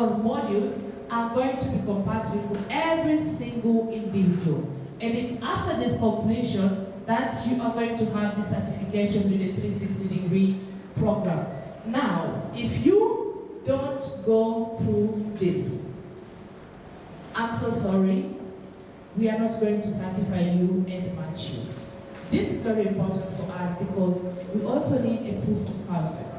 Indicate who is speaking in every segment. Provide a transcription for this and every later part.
Speaker 1: or modules are going to be compulsory for every single individual. And it's after this completion that you are going to have the certification with the 360-degree program. Now, if you don't go through this, I'm so sorry, we are not going to certify you and match you. This is very important for us because we also need a proof of concept.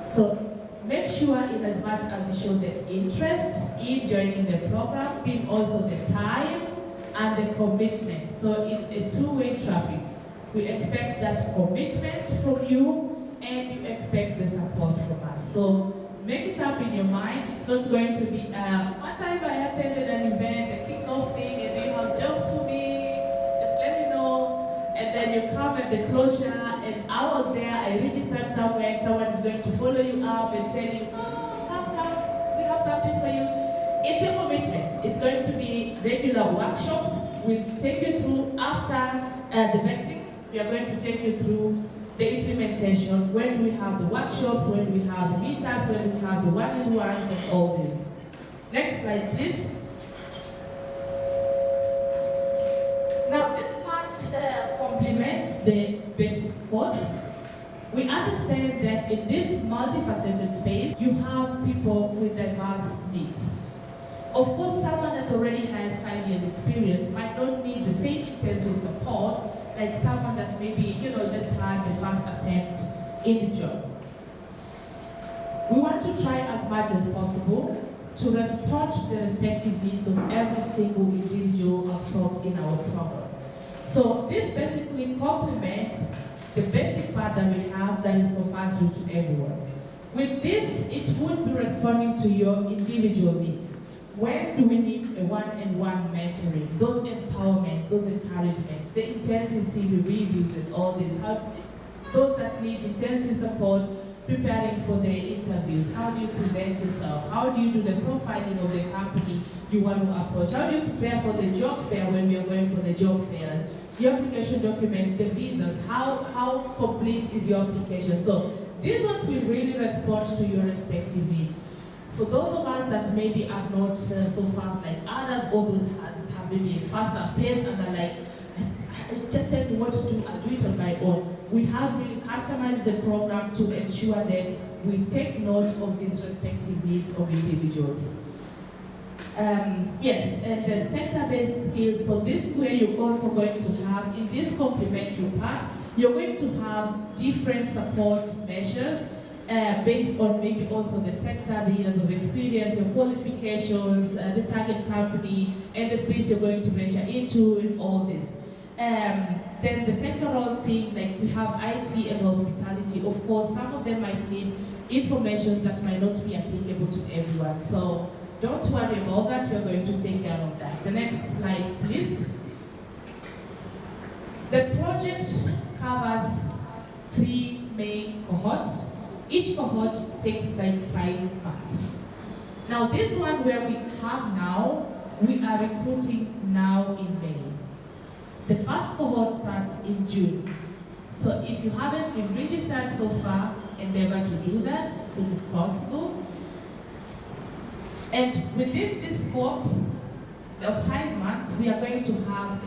Speaker 1: So make sure in as much as you show the interest in joining the program, give also the time and the commitment. So it's a two-way traffic. We expect that commitment from you and you expect the support from us. So make it up in your mind. It's not going to be, one time I attended an event, a kickoff thing, and you have jobs for me, just let me know. And then you come at the closure, and I was there, I registered somewhere, and someone is going to follow you up and tell you, oh, come, we have something for you. It's a commitment. It's going to be regular workshops. We'll take you through after the vetting. We are going to take you through the implementation, when we have the workshops, when we have the meetups, when we have the one-on-ones and all this. Next slide, please. Now, this part complements the basic course. We understand that in this multifaceted space, you have people with diverse needs. Of course, someone that already has 5 years experience might not need the same intensive support like someone that maybe, just had the first attempt in the job. We want to try as much as possible to respond to the respective needs of every single individual absorbed in our program. So this basically complements the basic part that we have that is compulsory to everyone. With this, it would be responding to your individual needs. When do we need a one-on-one mentoring, those empowerments, those encouragements, the intensive CV reviews and all this, those that need intensive support preparing for the interviews, how do you present yourself, how do you do the profiling of the company you want to approach, how do you prepare for the job fair when we are going for the job fairs, the application documents, the visas, how complete is your application. So these ones will really respond to your respective need. For those of us that maybe are not so fast like others, or those that have maybe a faster pace and are like, just tell me what to do, I'll do it on my own. We have really customized the program to ensure that we take note of these respective needs of individuals. Yes, and the center-based skills, so this is where you're also going to have, in this complementary part, you're going to have different support measures based on maybe also the sector, the years of experience, your qualifications, the target company, and the space you're going to venture into, and all this. Then the sectoral thing, like we have IT and hospitality. Of course, some of them might need information that might not be applicable to everyone. So don't worry about that, we're going to take care of that. The next slide, please. The project covers 3 main cohorts. Each cohort takes like 5 months. Now this one where we have now, we are recruiting now in May. The first cohort starts in June. So if you haven't been registered so far, endeavor to do that as soon as possible. And within this scope of 5 months, we are going to have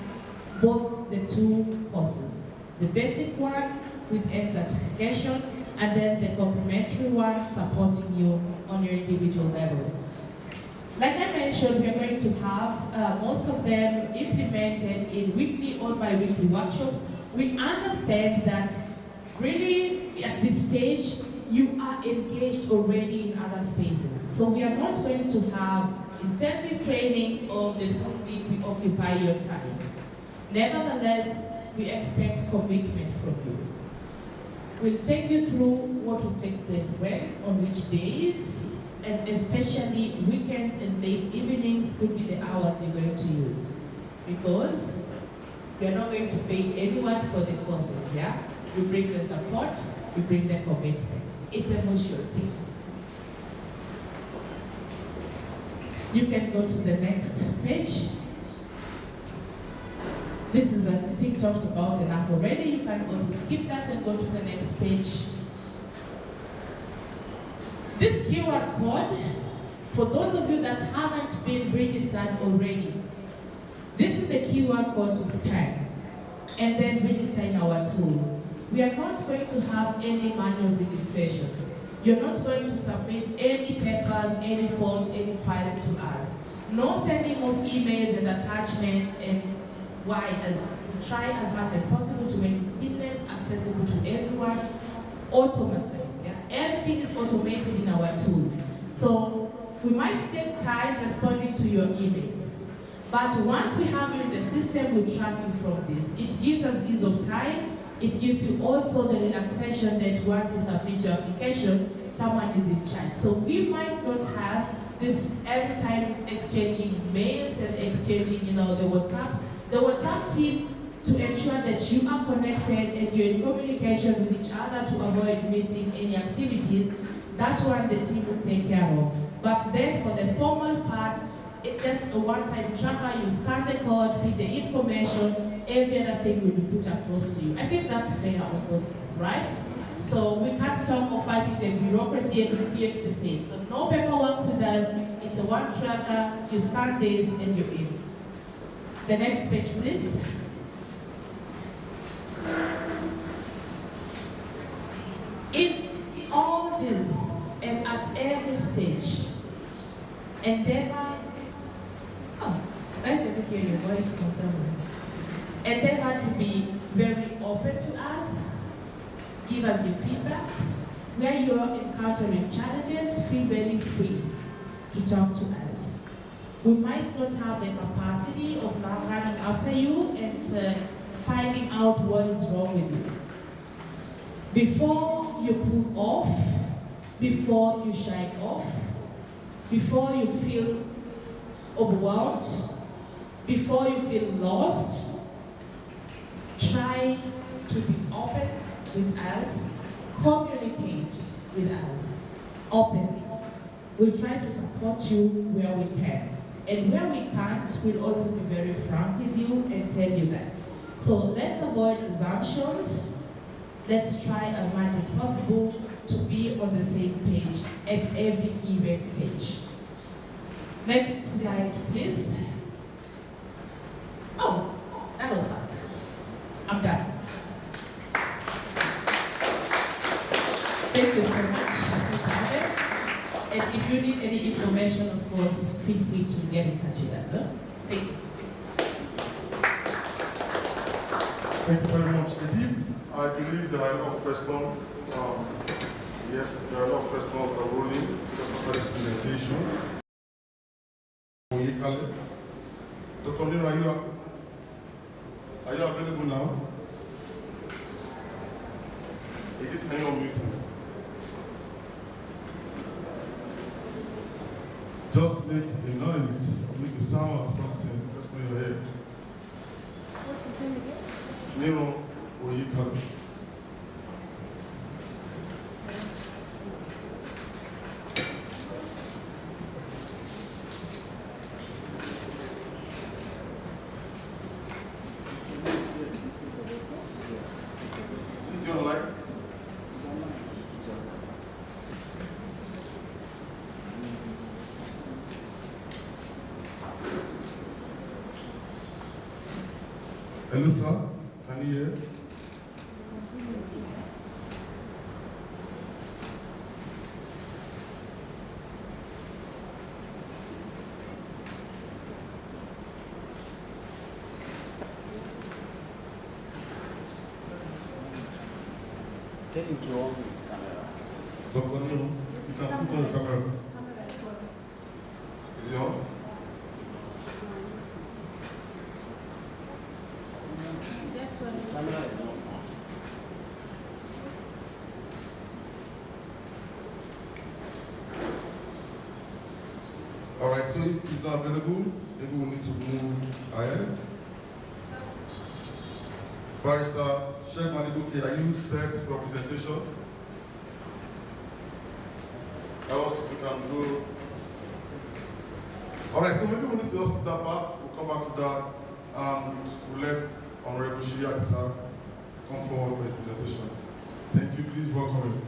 Speaker 1: both the 2 courses. The basic one with end certification, and then the complementary one supporting you on your individual level. Like I mentioned, we are going to have most of them implemented in weekly or bi-weekly workshops. We understand that really at this stage, you are engaged already in other spaces. So we are not going to have intensive trainings or the full week we occupy your time. Nevertheless, we expect commitment from you. We'll take you through what will take place when, on which days, and especially weekends and late evenings could be the hours you're going to use. Because you're not going to pay anyone for the courses, yeah? You bring the support, you bring the commitment. It's a mutual thing. You can go to the next page. This is, I think, talked about enough already. You can also skip that and go to the next page. This QR code For those of you that haven't been registered already, this is the QR code to scan and then register in our tool. We are not going to have any manual registrations. You're not going to submit any papers, any forms, any files to us. No sending of emails and attachments, and try as much as possible to make it seamless, accessible to everyone, automatized. Yeah? Everything is automated in our tool. So we might take time responding to your emails. But once we have you in the system, we track you from this. It gives us ease of time. It gives you also the relaxation that once you submit your application, someone is in charge. So we might not have this every time exchanging mails and exchanging, the WhatsApps. The WhatsApp team, to ensure that you are connected and you're in communication with each other to avoid missing any activities, that one the team will take care of. But then for the formal part, it's just a one-time tracker. You scan the code, feed the information, every other thing will be put across to you. I think that's fair on both ends, right? So we can't talk of fighting the bureaucracy and we create the same. So no paperwork with us, it's a one tracker, you scan this and you're in. The next page, please. In all this and at every stage, endeavor, it's nice to hear your voice from someone. Endeavor to be very open to us, give us your feedbacks. Where you are encountering challenges, feel very free to talk to us. We might not have the capacity of running after you and finding out what is wrong with you. Before you pull off, before you shine off, before you feel overwhelmed, before you feel lost, try to be open with us, communicate with us openly. We'll try to support you where we can. And where we can't, we'll also be very frank with you and tell you that. So let's avoid assumptions. Let's try as much as possible to be on the same page at every given stage. Next slide, please. Oh, that was fast. I'm done. Thank you so much, Mr. Ahmed. And if you need any information, of course, feel free to get in touch with us. Thank you.
Speaker 2: Thank you very much, Edith. I believe there are a lot of questions. Yes, there are a lot of questions that are rolling just after this presentation. Dr. Nino, are you available now? Edith, can you unmute me? Just make a noise, make a sound or something. Let's know your head.
Speaker 3: What's his name again?
Speaker 2: Nino Oyekale. Is he online? Hello, sir. Can you hear?
Speaker 4: Get into all the camera.
Speaker 2: Dr. Nino, you can put on your camera. Is it on?
Speaker 4: Camera is not on.
Speaker 2: All right, so if it's not available, maybe we need to move ahead. Barrister Sheikh Manibuke, are you set for presentation? Else we can go. All right, so maybe we need to just skip that part. We'll come back to that, and we'll let Honorable Shiri Adisa come forward for his presentation. Thank you. Please welcome him.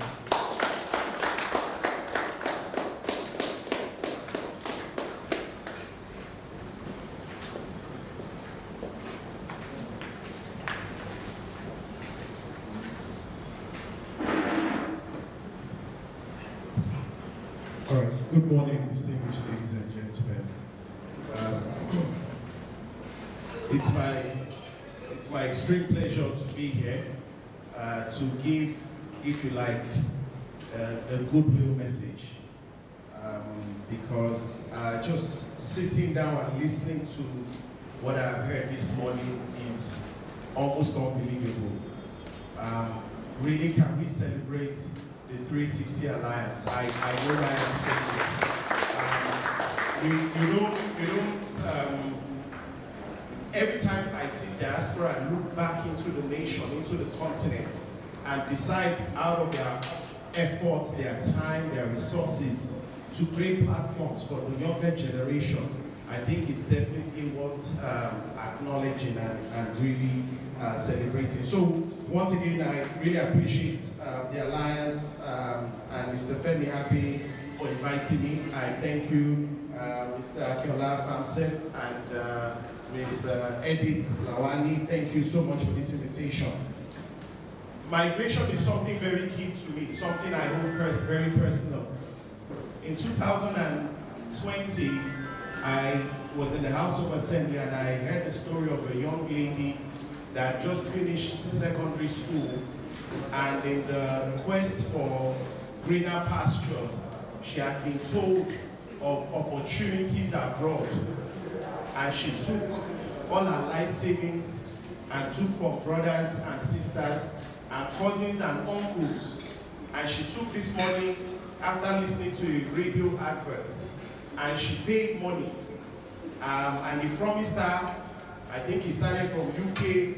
Speaker 5: Good morning, distinguished ladies and gentlemen. It's my extreme pleasure to be here to give, if you like, a goodwill message. Because just sitting down and listening to what I've heard this morning is almost unbelievable. Really, can we celebrate the 360 Alliance? I know why I'm saying this. Every time I see diaspora and look back into the nation, into the continent, and decide out of their efforts, their time, their resources to create platforms for the younger generation, I think it's definitely worth acknowledging and really celebrating. So once again, I really appreciate the Alliance and Mr. Femi Abe for inviting me. I thank you, Mr. Akinola Famsen and Ms. Edith Lawani. Thank you so much for this invitation. Migration is something very key to me, something I hold very personal. In 2020, I was in the House of Assembly and I heard the story of a young lady that just finished secondary school, and in the quest for greener pasture, she had been told of opportunities abroad, and she took all her life savings and took from brothers and sisters and cousins and uncles, and she took this money after listening to a radio advert, and she paid money, and he promised her, I think he started from UK,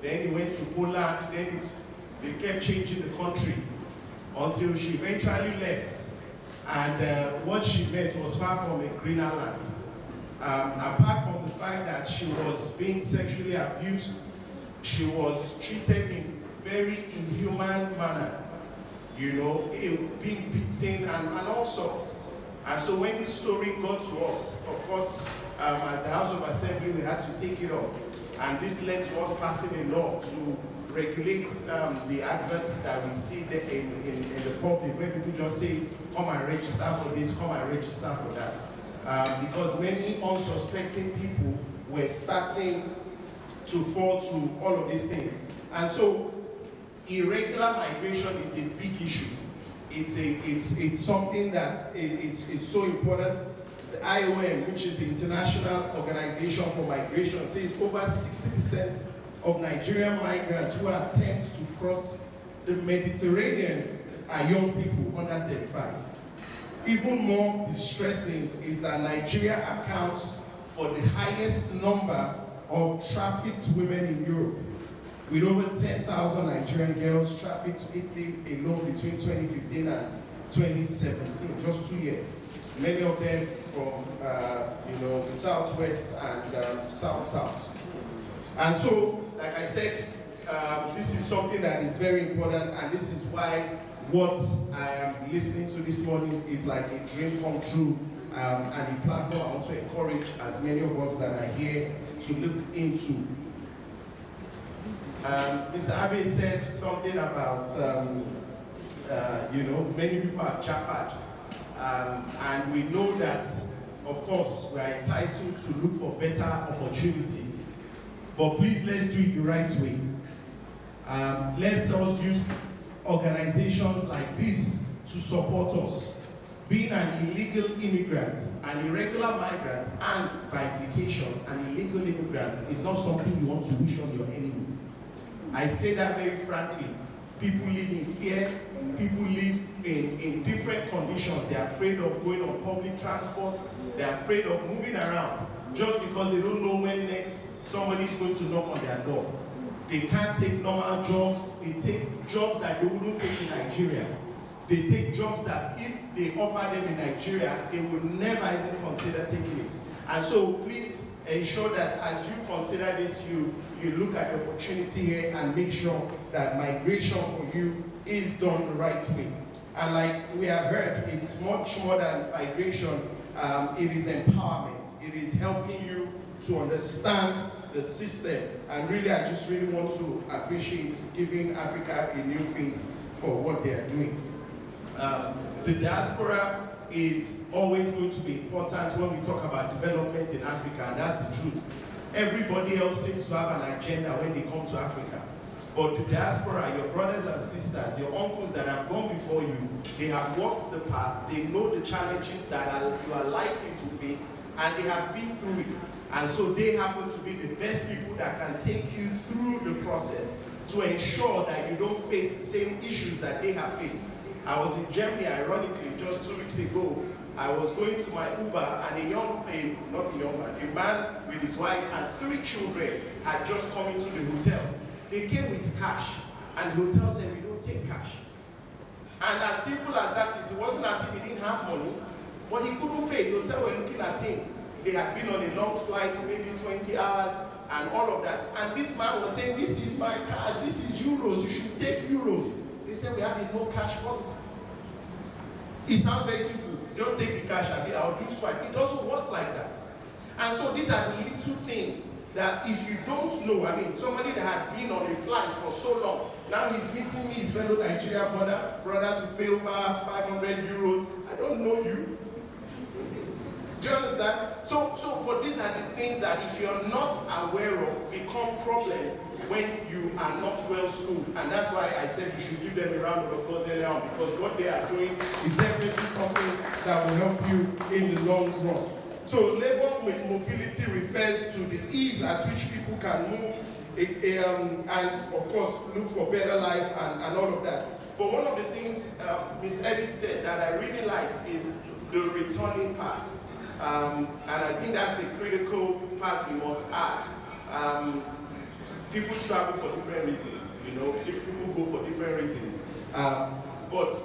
Speaker 5: then he went to Poland, then they kept changing the country until she eventually left, and what she met was far from a greener land. Apart from the fact that she was being sexually abused, she was treated in very inhuman manner, you know, being beaten and all sorts. And so when this story got to us, of course, as the House of Assembly, we had to take it up. And this led to us passing a law to regulate the adverts that we see in the public, where people just say, come and register for this, come and register for that. Because many unsuspecting people were starting to fall to all of these things. And so irregular migration is a big issue. It's something that it's so important. The IOM, which is the International Organization for Migration, says over 60% of Nigerian migrants who attempt to cross the Mediterranean are young people under 35. Even more distressing is that Nigeria accounts for the highest number of trafficked women in Europe, with over 10,000 Nigerian girls trafficked to Italy alone between 2015 and 2017, just 2 years. Many of them from the southwest and south-south. And so, like I said, this is something that is very important, and this is why what I am listening to this morning is like a dream come true, and a platform I want to encourage as many of us that are here to look into. Mr. Abe said something about, many people are jackpot. And we know that, of course, we are entitled to look for better opportunities. But please, let's do it the right way. Let us use organizations like this to support us. Being an illegal immigrant, an irregular migrant, and by implication, an illegal immigrant is not something you want to wish on your enemy. I say that very frankly. People live in fear, people live in different conditions. They're afraid of going on public transports, they're afraid of moving around, just because they don't know when next somebody is going to knock on their door. They can't take normal jobs, they take jobs that they wouldn't take in Nigeria. They take jobs that if they offer them in Nigeria, they would never even consider taking it. And so please ensure that as you consider this, you look at the opportunity here and make sure that migration for you is done the right way. And like we have heard, it's much more than migration. It is empowerment. It is helping you to understand the system. And really, I just really want to appreciate giving Africa a new face for what they are doing. The diaspora is always going to be important when we talk about development in Africa, and that's the truth. Everybody else seems to have an agenda when they come to Africa. But the diaspora, your brothers and sisters, your uncles that have gone before you, they have walked the path, they know the challenges that you are likely to face, and they have been through it. And so they happen to be the best people that can take you through the process to ensure that you don't face the same issues that they have faced. I was in Germany, ironically, just 2 weeks ago. I was going to my Uber, and a man with his wife and 3 children had just come into the hotel. They came with cash, and the hotel said, we don't take cash. And as simple as that is, it wasn't as if he didn't have money, but he couldn't pay. The hotel were looking at him. They had been on a long flight, maybe 20 hours, and all of that. And this man was saying, this is my cash, this is euros, you should take euros. They said, we have a no cash policy. It sounds very simple. Just take the cash, I'll do swipe. It doesn't work like that. And so these are the little things that if you don't know, I mean, somebody that had been on a flight for so long, now he's meeting me, his fellow Nigerian brother to pay over 500 euros. I don't know you. Do you understand? But these are the things that if you're not aware of, become problems when you are not well schooled. And that's why I said you should give them a round of applause earlier on, because what they are doing is definitely something that will help you in the long run. So labor mobility refers to the ease at which people can move and of course look for better life and all of that. But one of the things Ms. Edith said that I really liked is the returning part. And I think that's a critical part we must add. People travel for different reasons, you know, if people go for different reasons. But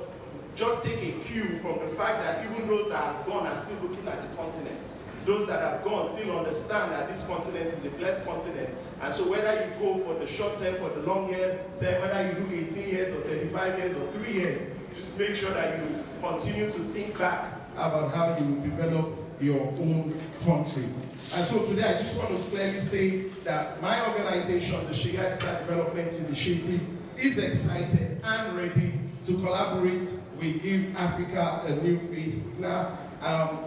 Speaker 5: just take a cue from the fact that even those that have gone are still looking at the continent. Those that have gone still understand that this continent is a blessed continent. And so whether you go for the short term, for the long term, whether you do 18 years or 35 years or 3 years, just make sure that you continue to think back about how you will develop your own country. And so today I just want to clearly say that my organization, the Sheikh Hadiza Development Initiative, is excited and ready to collaborate with Give Africa a New Face now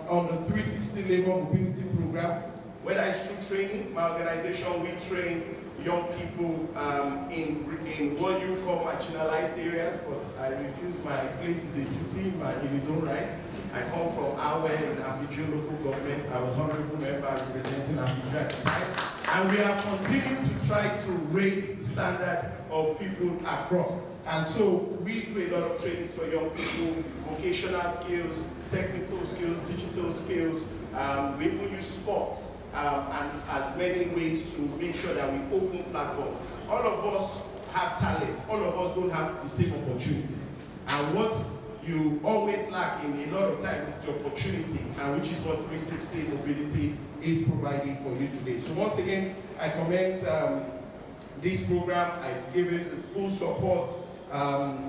Speaker 5: on the 360 Labor Mobility Program. Whether it's through training, my organization, we train young people in what you call marginalized areas, but I refuse. My place is a city in its own right. I come from Awe in Afidjo local government. I was honorable member representing Afidjo at the time. And we are continuing to try to raise the standard of people across. And so we do a lot of trainings for young people, vocational skills, technical skills, digital skills. We even use sports and as many ways to make sure that we open platforms. All of us have talent. All of us don't have the same opportunity. And what you always lack in a lot of times is the opportunity, and which is what 360 Mobility is providing for you today. So once again, I commend this program. I give it full support.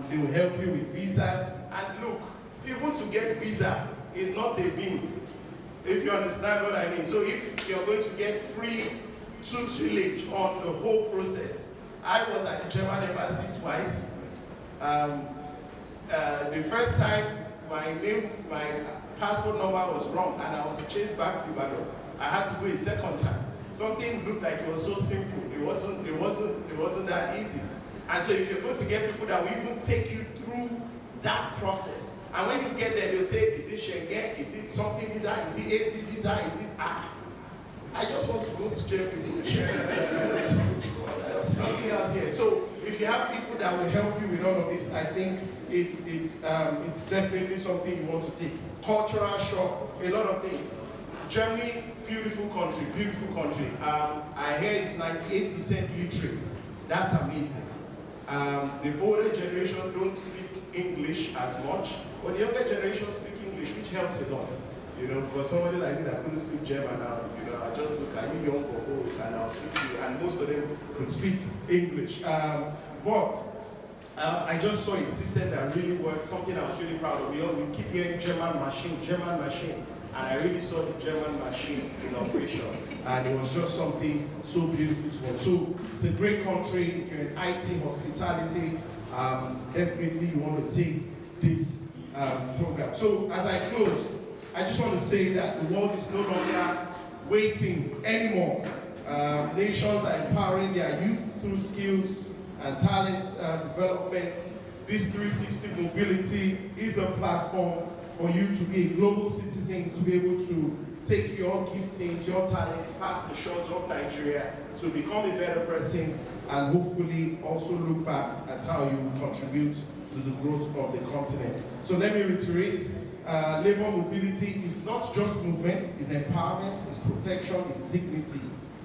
Speaker 5: They will help you with visas. And look, even to get visa is not a means, if you understand what I mean. So if you're going to get free tutelage on the whole process. I was at the German embassy twice. The first time, my passport number was wrong, and I was chased back to Ibadan. I had to go a second time. Something looked like it was so simple. It wasn't that easy. And so if you're going to get people that will even take you through that process, and when you get there, they'll say, is it Schengen? Is it something visa? Is it AP visa? Is it I just want to go to Germany. Help me out here. So if you have people that will help you with all of this, I think it's definitely something you want to take. Cultural shock, a lot of things. Germany, beautiful country, beautiful country. I hear it's 98% literate. That's amazing. The older generation don't speak English as much, but the younger generation speak English, which helps a lot. You know, for somebody like me that couldn't speak German now, you know, I just look at you young or old and I'll speak to you, and most of them could speak English. I just saw a system that really worked, something I was really proud of. We keep hearing German machine, and I really saw the German machine in operation. And it was just something so beautiful to watch. So it's a great country. If you're in IT, hospitality, definitely you want to take this program. So as I close, I just want to say that the world is no longer waiting anymore. Nations are empowering their youth through skills and talent development. This 360 mobility is a platform for you to be a global citizen, to be able to take your giftings, your talents past the shores of Nigeria to become a better person and hopefully also look back at how you contribute to the growth of the continent. So let me reiterate, labor mobility is not just movement, it's empowerment, it's protection, it's dignity.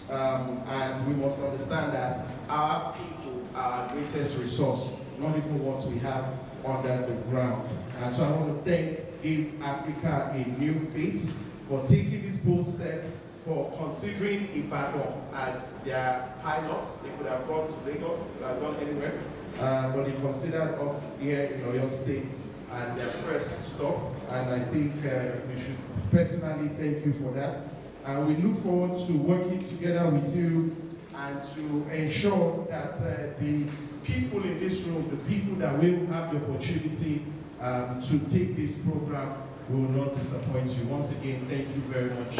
Speaker 5: And we must understand that our people are our greatest resource, not even what we have under the ground. And so I want to give Africa a new face for taking this bold step, for considering Ibadan as their pilot. They could have gone to Lagos, they could have gone anywhere, but they considered us here in Oyo State as their first stop, and I think we should personally thank you for that. And we look forward to working together with you and to ensure that the people in this room, the people that will have the opportunity to take this program will not disappoint you. Once again, thank you very much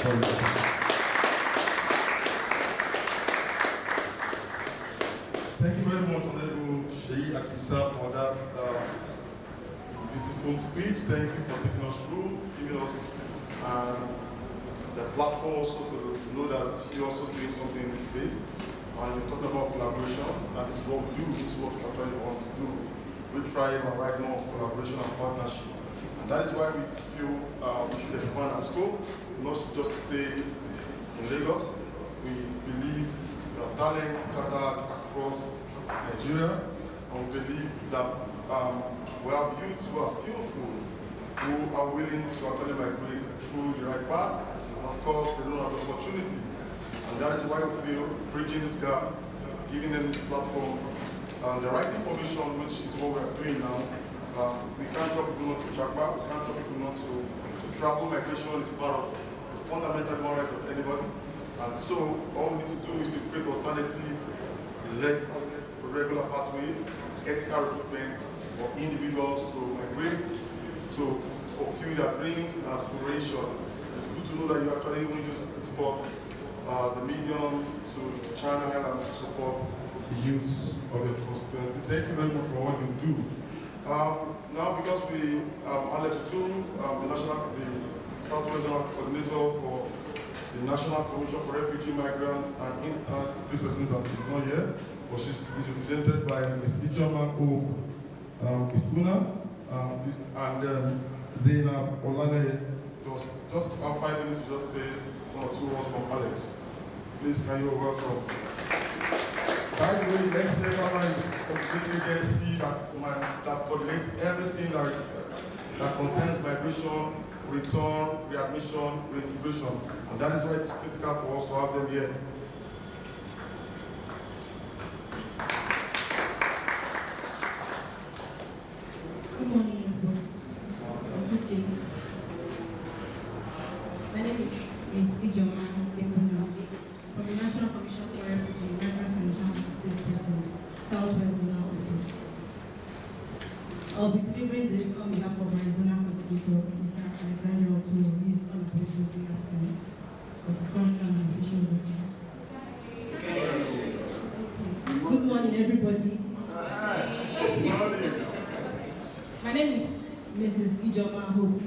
Speaker 5: for listening.
Speaker 2: Thank you very much, Honorable Sheyi Akisa, for that beautiful speech. Thank you for taking us through, giving us the platform also to know that you're also doing something in this space. And you're talking about collaboration, and this is what we do, this is what we actually want to do. We thrive on right now collaboration and partnership. And that is why we feel we should expand our scope, not just to stay in Lagos. We believe there are talents scattered across Nigeria, and we believe that we have youths who are skillful, who are willing to actually migrate through the right path. And of course, they don't have the opportunities. And that is why we feel bridging this gap, giving them this platform, the right information, which is what we are doing now. We can't tell people not to jackpot, we can't tell people not to travel. Migration is part of the fundamental human right of anybody. And so all we need to do is to create alternative, regular pathway, ethical recruitment for individuals to migrate, to fulfill their dreams and aspirations. It's good to know that you actually even use sports, the medium to channel and to support the youths of your constituency. Thank you very much for what you do. Now, because we Alex Uturu, the Southwest Regional Coordinator for the National Commission for Refugee, Migrants and Intern Persons, is not here, but she's represented by Ms. Ijoma Ifuna and Zainab Olale. Just about 5 minutes to just say 1 or 2 words from Alex. Please, can you welcome? By the way, let's say completely agency that coordinates everything that concerns migration, return, readmission, reintegration. And that is why it's critical for us to have them here.
Speaker 3: Good morning, everyone. Good day. My name is Ms. Ijoma Ifuna from the National Commission for Refugee, Migrants and International Displaced Persons, Southwest Zonal Office. I'll be delivering this on behalf of my zonal coordinator, Mr. Alexander Oturu, who is unapologetically absent because he's currently on an official meeting. Good morning, everybody. My name is Mrs. Ijoma Hope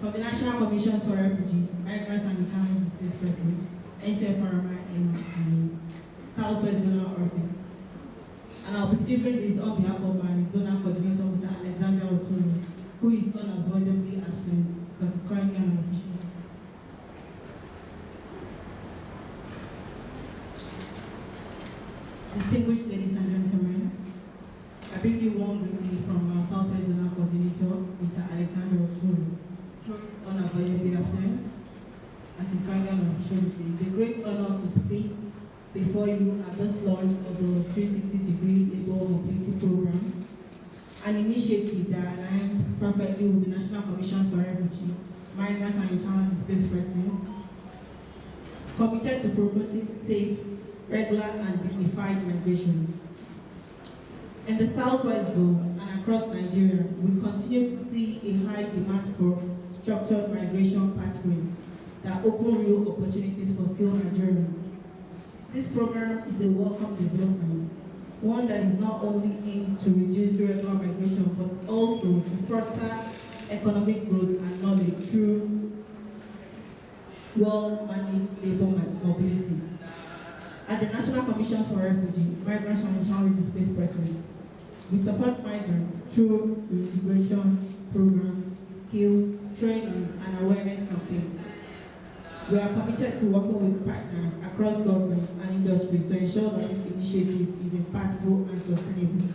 Speaker 3: from the National Commission for Refugee, Migrants and International Displaced Persons, NCFRMI and Southwest Zonal Office. And I'll be delivering this on behalf of my zonal coordinator, Mr. Alexander Oturu, who is unavoidably absent because he's currently on an official meeting. Distinguished ladies and gentlemen, I bring you warm greetings from our Southwest Zonal Coordinator, Mr. Alexander Oturu, who is unavoidably absent as he's currently on an official meeting. It's a great honor to speak before you at this launch of the 360-degree Labor Mobility Program, an initiative that aligns perfectly with the National Commission for Refugee, Migrants and International Displaced Persons, committed to promoting safe, regular and dignified migration. In the Southwest Zone and across Nigeria, we continue to see a high demand for structured migration pathways that open real opportunities for skilled Nigerians. This program is a welcome development, one that is not only aimed to reduce irregular migration, but also to foster economic growth and knowledge through well-managed labor mobility. At the National Commission for Refugees, Migrants and Internally Displaced Persons, we support migrants through integration programs, skills, trainings, and awareness campaigns. We are committed to working with partners across governments and industries to ensure that this initiative is impactful and sustainable.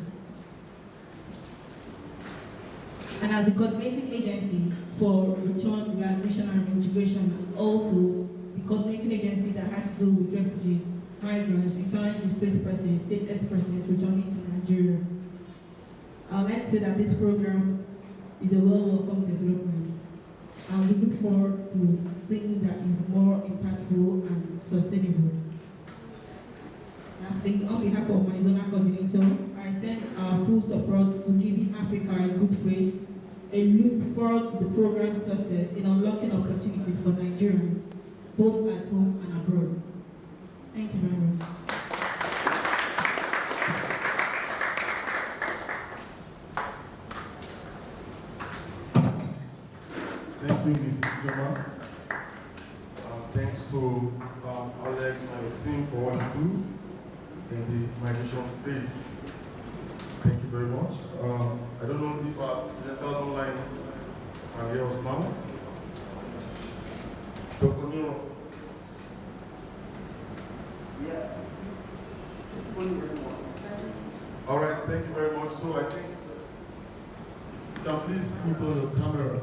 Speaker 3: And as the coordinating agency for return, readmission, and integration, and also the coordinating agency that has to do with refugees, migrants, internally displaced persons, stateless persons returning to Nigeria, I would like to say that this program is a welcome development, and we look forward to seeing that is more impactful and sustainable. Lastly, on behalf of my zonal coordinator, I extend our full support to giving Africa a good faith and look forward to the program's success in unlocking opportunities for Nigerians, both at home and abroad. Thank you very much.
Speaker 2: Thank you, Ms. Joma. Thanks to Alex and your team for what you do in the migration space. Thank you very much. I don't know if our letters online can hear us now. Dr. Nero.
Speaker 4: Yeah.
Speaker 2: All right, thank you very much. So I think, can please put on the camera.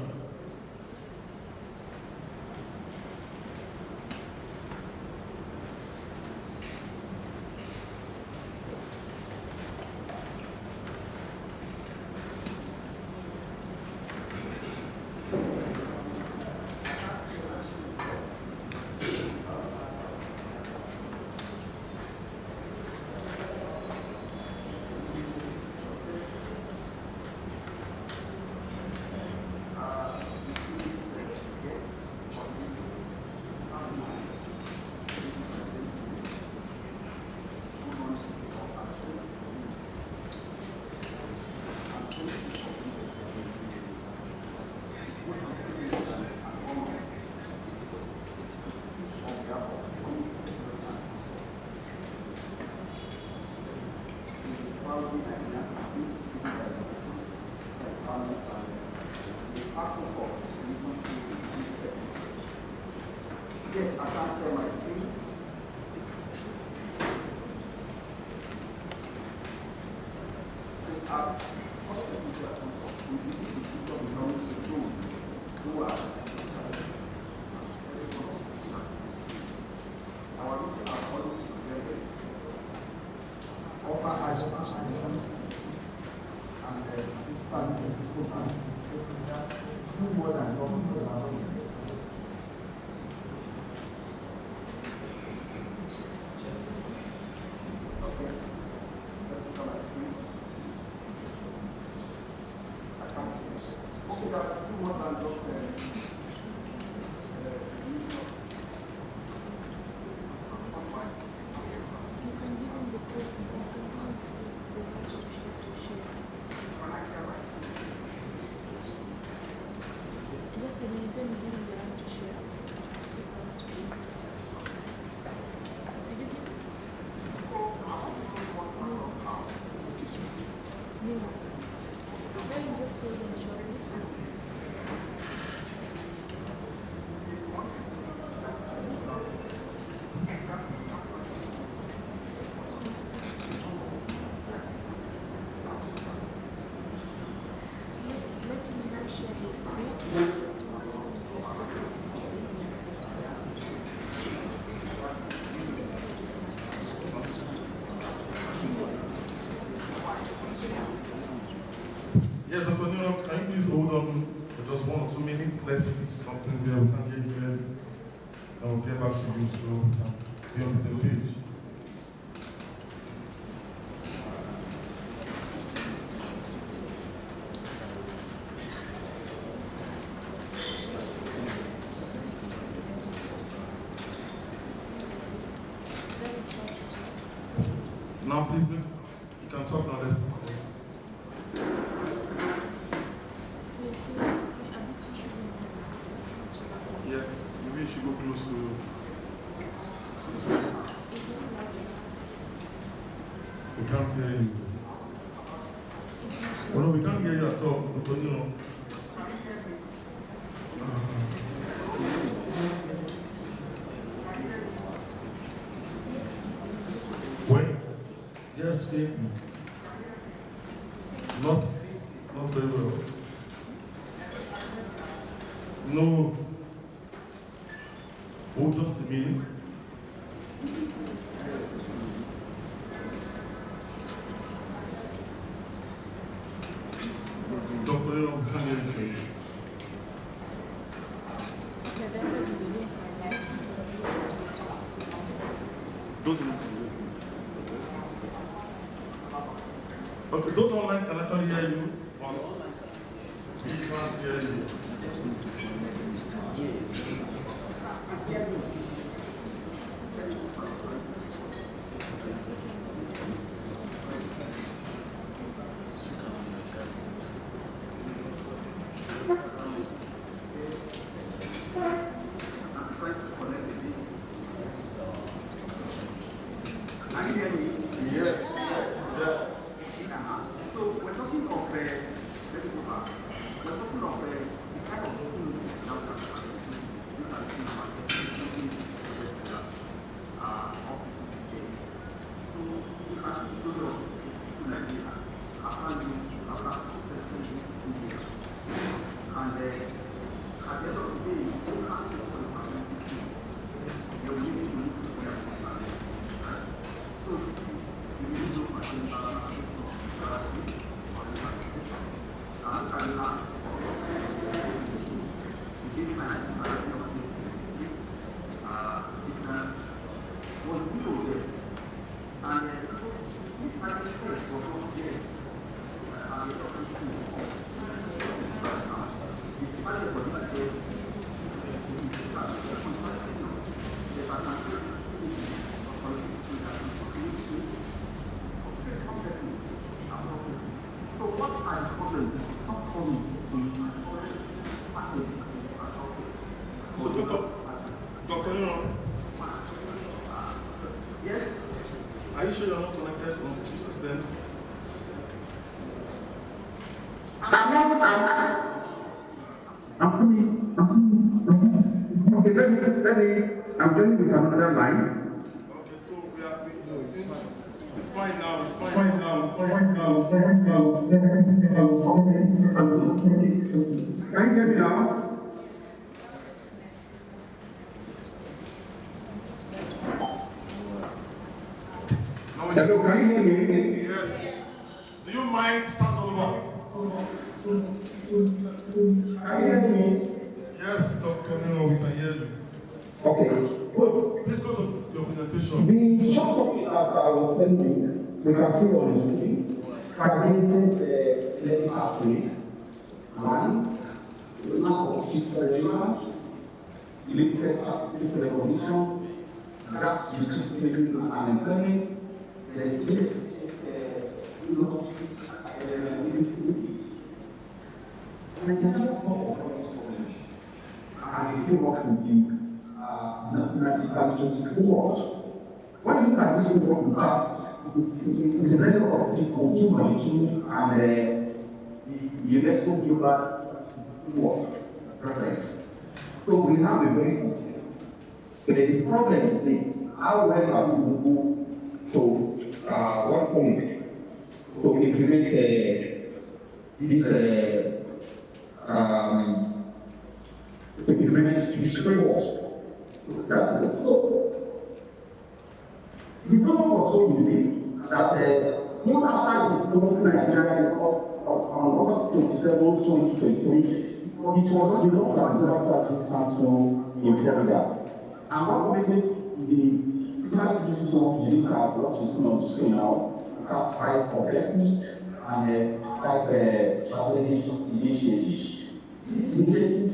Speaker 6: Just a minute, let me give him the right to share. Did you give it? No. Then you just hold on short. Let him now share his screen.
Speaker 2: Yes, Dr. Nero, can you please hold on for just 1 or 2 minutes? Let's fix something here. We can't get you ready. And we'll get back to you so we can be on the same page. Now, please, you can talk now. Let's. Yes, maybe you should go close to. We can't hear you. Oh, no, we can't hear you at all. But, you know. Wait. Yes, speak. Not very well. No. Oh, just a minute. Doctor, we can't hear you. Those in the okay, those online can actually hear you, but we can't hear you. Yes. Yes.
Speaker 7: So we're talking of let's go back. We're talking of the kind of people that
Speaker 2: So, Doctor, you know,
Speaker 7: yes.
Speaker 2: Are you sure you're not connected on two systems?
Speaker 7: Okay, let me, I'm joining with another line.
Speaker 2: Okay, so it's fine now, it's fine.
Speaker 7: Can you hear me now? Hello, can you hear me?
Speaker 2: Yes. Do you mind start over?
Speaker 7: Can you hear me?
Speaker 2: Yes, Dr. Nino, we can hear you.
Speaker 7: Okay.
Speaker 2: Please go to your presentation.
Speaker 7: The short topic as I was telling you, we can see on the screen, fragmented learning pathway. One, lack of shift relevance, limited certificate recognition, gaps between training and unemployment, then and if you work with the national intelligence world, when you look at this work in class, it is a level of people 2.2 and the UNESCO Global Work reference. So we have a very good. But the problem is how well are we able to work on it to implement this framework. That's it. So the problem was so unique that even after the government Nigeria on August 27, 2023, it was the law that the Council in Florida. And what makes it the final decision of the data what is going to say now has 5 objectives and 5 strategic initiatives. This initiative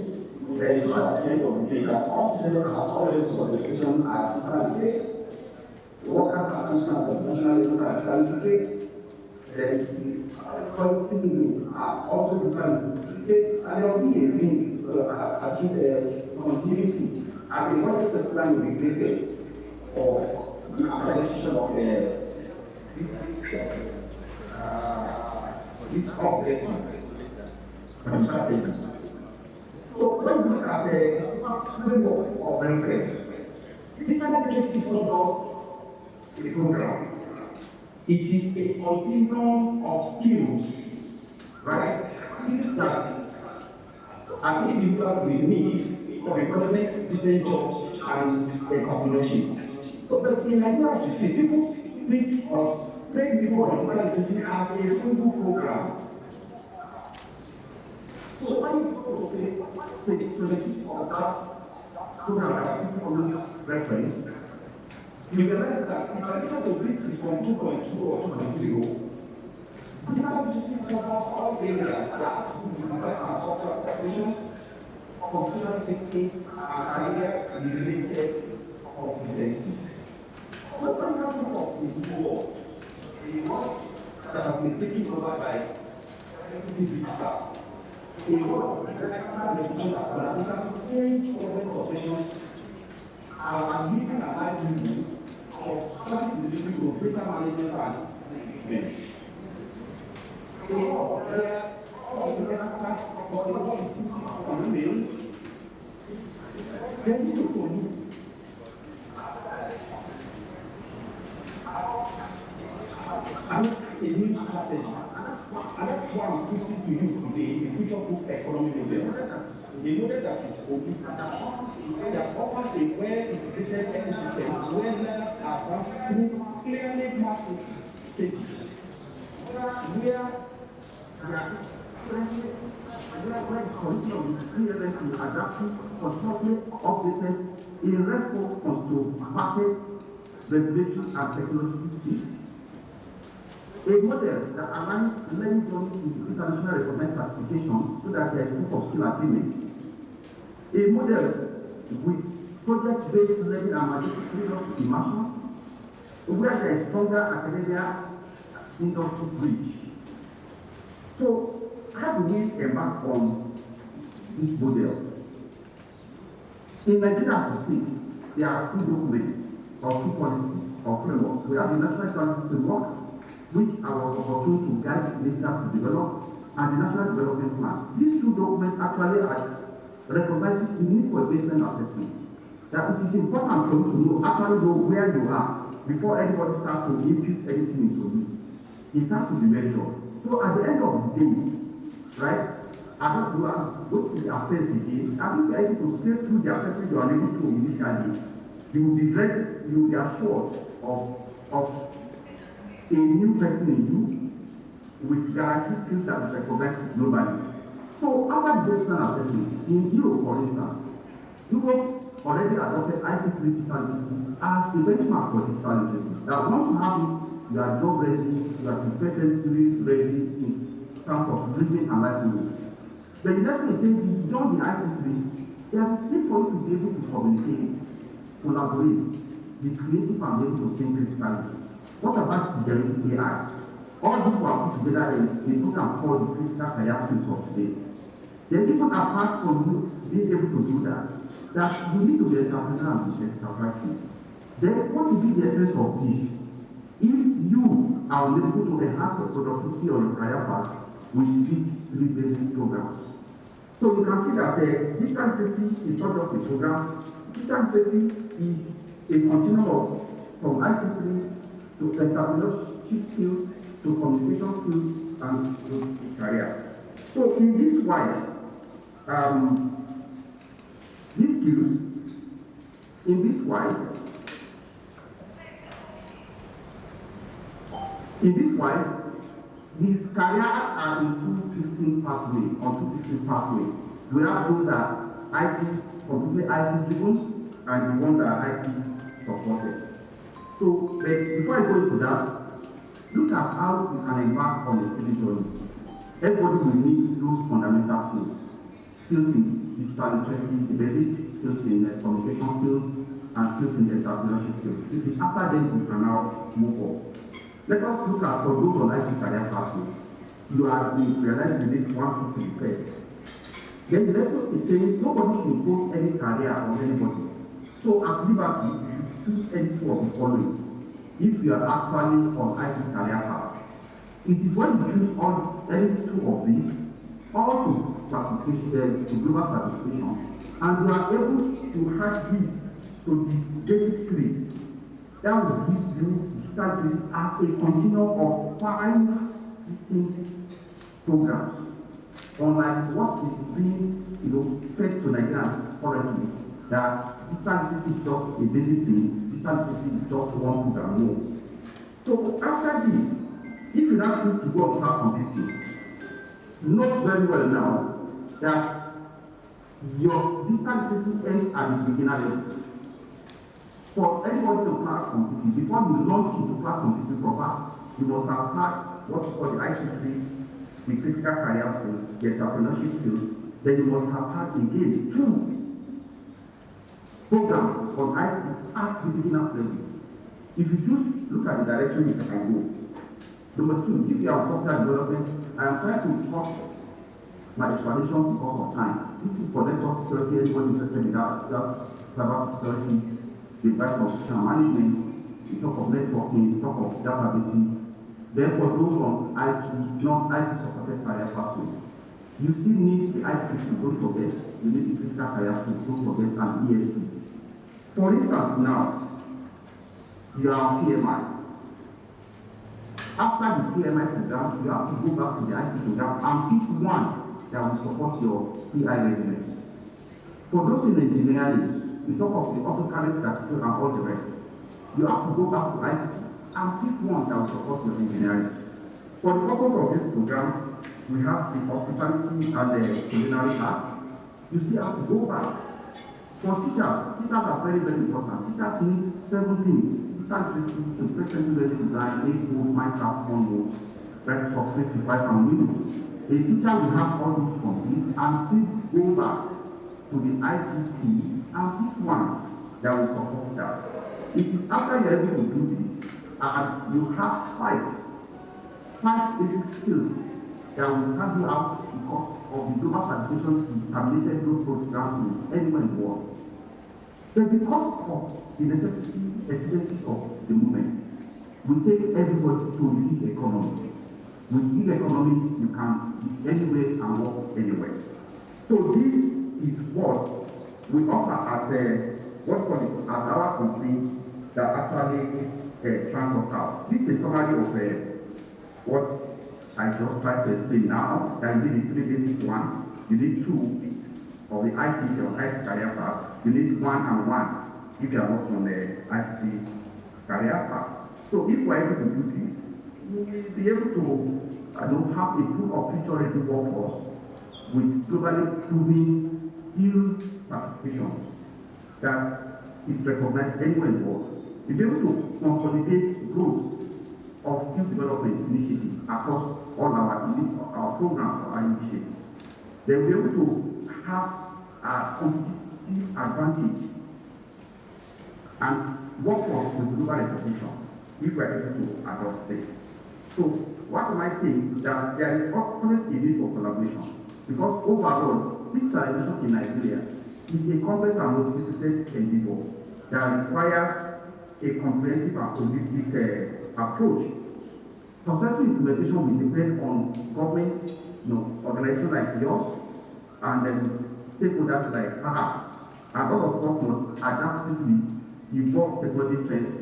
Speaker 7: will ensure at the end of the day that all children at all levels of education are equally faced. workers are concerned of national certificates, then citizens are also becoming certificates, and there will be a link to achieve continuity, and the budget plan will be created for the accreditation of this complex. So when we look at the framework of reference, internet case is not just a program. It is a continuum of skills, right? Skills that an individual will need for the government, different jobs, and the population. So, but in Nigeria, you see, people think of trade people and organization as a single program. So when you go to the basis of that program that people always reference, you realize that in addition to reach from 2.2 or 2.0, digital literacy covers all areas that computers and software applications, computational thinking, and career-related competencies. But when you think of the new world, a world that has been taken over by digital, a world that change government operations are living a livelihood of service delivery to greater management and events. A world where all the experts of the world is on the field, ready to do a new strategy. And that's why I'm pushing to you today the future-proof economic model. A model that is open, that offers a well-integrated ecosystem where learners are bounced through clearly marked stages, where curriculum is clearly adapted, constantly updated in response to market, regulation, and technological shifts. A model that aligns learning journeys with internationally recognized certifications so that there is proof of skill attainment. A model with project-based learning and multidisciplinary immersion, where there is stronger academia industry reach. So, how do we embark on this model? In Nigeria, as we speak, there are two documents or two policies or frameworks. We have the National Strategy Framework, which I was opportune to guide ministers to develop, and the National Development Plan. These two documents actually recognizes the need for a baseline assessment. That it is important for you to actually know where you are before anybody starts to impute anything into you. It has to be measured. So at the end of the day, right, after you are going to be assessed again, and if you are able to stay through the assessment you are able to initially, you will be ready, you will be assured of a new person in you with guaranteed skills that is recognized globally. So after the baseline assessment, in Europe, for instance, Europe already adopted ICT digital literacy as the benchmark for digital literacy. Now, once you have it, you are job ready, you are 21st century ready in terms of living and livelihood. The university is saying beyond the ICT, there is need for you to be able to communicate, collaborate, be creative and be able to think critically. What about the generative AI? All these were put together in a program called the Critical Career Skills of today. Then even apart from you being able to do that you need to be entrepreneurial and enterprising. Then what will be the essence of this? If you are able to enhance your productivity or your career path with these three basic programs. So you can see that digital literacy is not just a program. Digital literacy is a continuum from ICT to entrepreneurship skills, to communication skills, and to career. So in this wise, these skills, these careers are in two distinct pathways. We have those that are completely IT driven, and the ones that are IT supported. So, but before I go into that, look at how you can embark on a skilling journey. Everybody will need those fundamental skills. Skills in digital literacy, the basic skills in communication skills, and skills in entrepreneurship skills. It is after then we can now move on. Let us look at for those on IT career pathway. You realize you need 1 to 3 first. Then the lesson is saying nobody should impose any career on anybody. So at Liberty, you should choose any two of the following. If you are actually on IT career path, it is when you choose any two of these, all to certification, to global certification, and you are able to have this to the basic 3. That will give you digital basic as a continuum of 5 distinct programs. Unlike what is being, fed to Nigerians currently, that digital basic is just a basic thing, digital basic is just one program. No. So after this, if you now choose to go on cloud computing, note very well now that your digital basic ends at the beginner level. For anybody to cloud computing, before you launch into cloud computing proper, you must have had what we call the ICT, the critical career skills, the entrepreneurship skills. Then you must have had again 2 programs on IT at the beginner's level. If you just look at the direction you can go. Number 2, if you are software development, I am trying to cut my explanation because of time. This is for network security, anybody interested in that cyber security, device protection management, we talk of networking, we talk of databases. Therefore, those on IT, non-IT supported career pathway, you still need the IT to don't forget, you need the critical career to don't forget, and ESP. For instance, now, you are on PMI. After the PMI program, you have to go back to the IT program and pick one that will support your PI readiness. For those in engineering, we talk of the autocad and all the rest. You have to go back to IT and pick one that will support your engineering. For the purpose of this program, we have the hospitality and the culinary art. You still have to go back. For teachers are very, very important. Teachers need 7 things. Teachers receive impression learning design, A4, Minecraft, OneNote, Microsoft 365, and Windows. A teacher will have all these complete and still go back to the ITC and pick one that will support that. It is after you're able to do this, and you have 5 basic skills that will stand you out because of the global certification to terminate those programs anywhere in the world. But because of the necessity, exigencies of the movement, we take everybody to the gig economy. With gig economy, you can be anywhere and work anywhere. So this is what we offer at as our company that actually stands us out. This is a summary of what I just tried to explain now. That you need the 3 basic ones, you need 2 of the IT or IT career path, you need 1 and 1 if you are not on the IT career path. So if we are able to do this, we will be able to have a pool of future ready workforce with globally proven skill certification that is recognized anywhere in the world. We'll be able to consolidate growth of skill development initiatives across all our programs or our initiatives. They will be able to have a competitive advantage and workforce with global recognition if we are able to adopt this. So what am I saying? That there is always a need for collaboration because overall, digitalization in Nigeria is a complex and multifaceted endeavor that requires a comprehensive and holistic approach. Successful implementation will depend on government, organizations like yours, and then stakeholders like perhaps, and all of us must adaptively evolve technology trends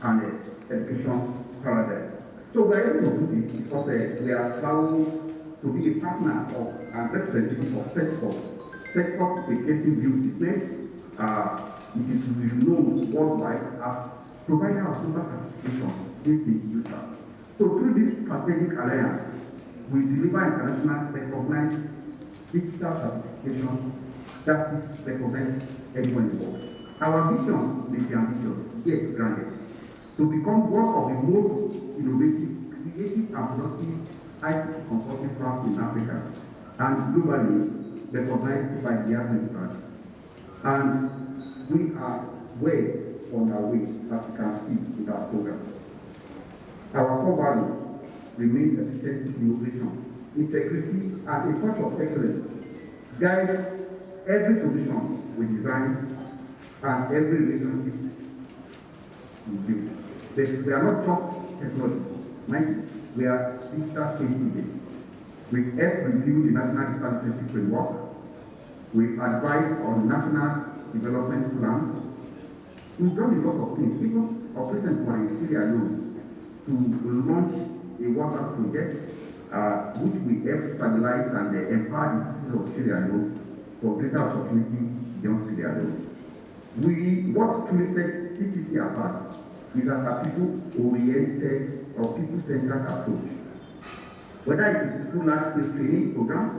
Speaker 7: and education paradigm. So we are able to do this because we are planning to be a partner of and representative of sector. Sector is a case view business. It is known worldwide as provider of global certification based in Utah. So through this strategic alliance, we deliver international recognized digital certification that is recognized anywhere in the world. Our vision may be ambitious, yet granted, to become one of the most innovative, creative, and productive IT consulting firms in Africa, and globally recognized by the African. And we are well on our way, as you can see in our program. Our core values remain efficiency, innovation, integrity, and a culture of excellence guide every solution we design and every relationship we build. But we are not just technologists, mind you, we are digital change agents. We help review the National Digital Literacy Framework. We advise on national development plans. We've done a lot of things, even of recent one in Syria alone, to launch a water project which will help stabilize and empower the citizens of Syria alone for greater opportunity beyond Syria alone. What truly sets CTC apart is our people-oriented or people-centered approach. Whether it is through large-scale training programs,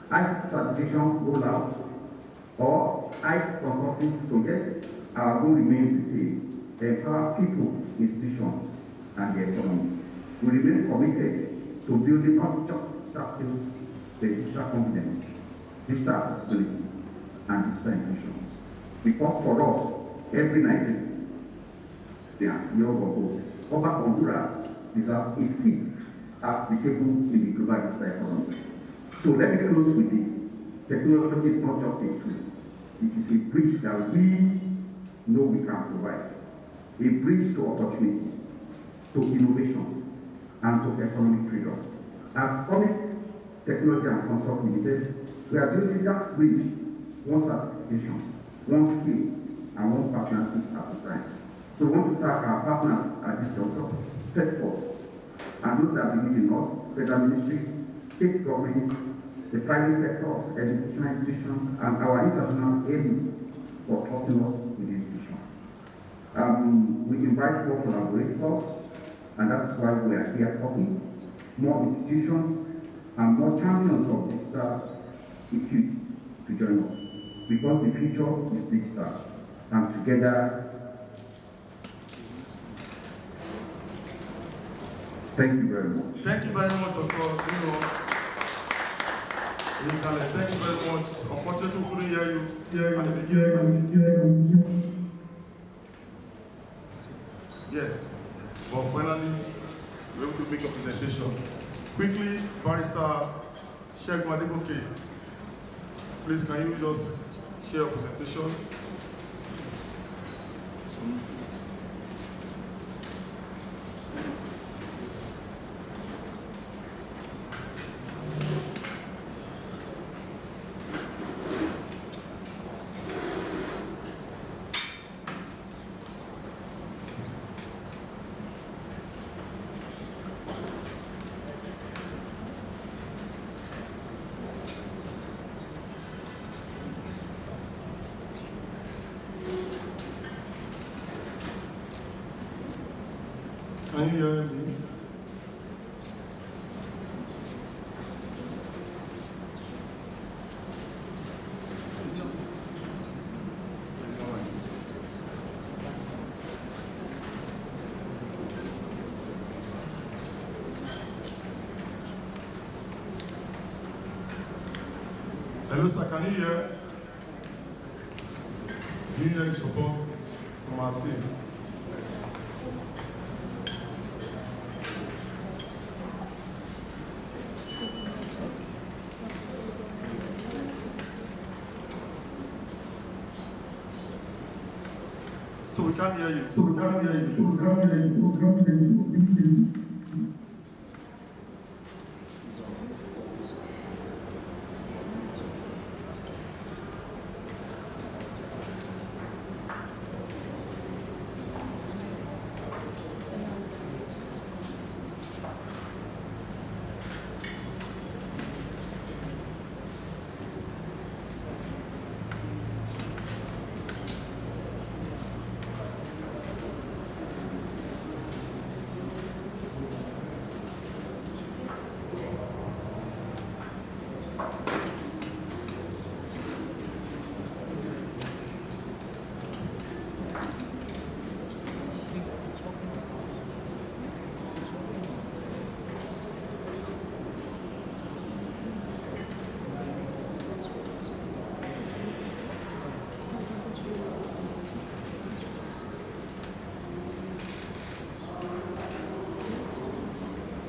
Speaker 7: IT certification rollout, or IT consulting projects, our goal remains the same: empower people, institutions, and the economy. We remain committed to building not just digital skills, but digital competence, digital accessibility, and digital inclusion. Because for us, every Nigerian, Oba Honduras deserves a seat at the table in the global digital economy. So let me close with this. Technology is not just a tool. It is a bridge that we know we can provide. A bridge to opportunity, to innovation, and to economic freedom. At Comics Technology and Consult Limited, we are building that bridge, one certification, one skill, and one partnership at a time. So we want to thank our partners at this juncture, Salesforce, and those that believe in us, federal ministries, state governments, the private sector, educational institutions, and our international aims for trusting us with this vision. We invite more collaborators, and that's why we are here talking. More institutions and more champions of digital equity to join us, because the future is digital, and together. Thank you very much.
Speaker 2: Thank you very much, Dr. Thank you very much. Unfortunately, we couldn't hear you at the beginning. Yes, but finally, we were able to make a presentation. Quickly, Barrister Segun Adegoke, please can you just share your presentation? Can you hear me? Hello, sir, can you hear? Do you need any support from our team? So we can't hear you.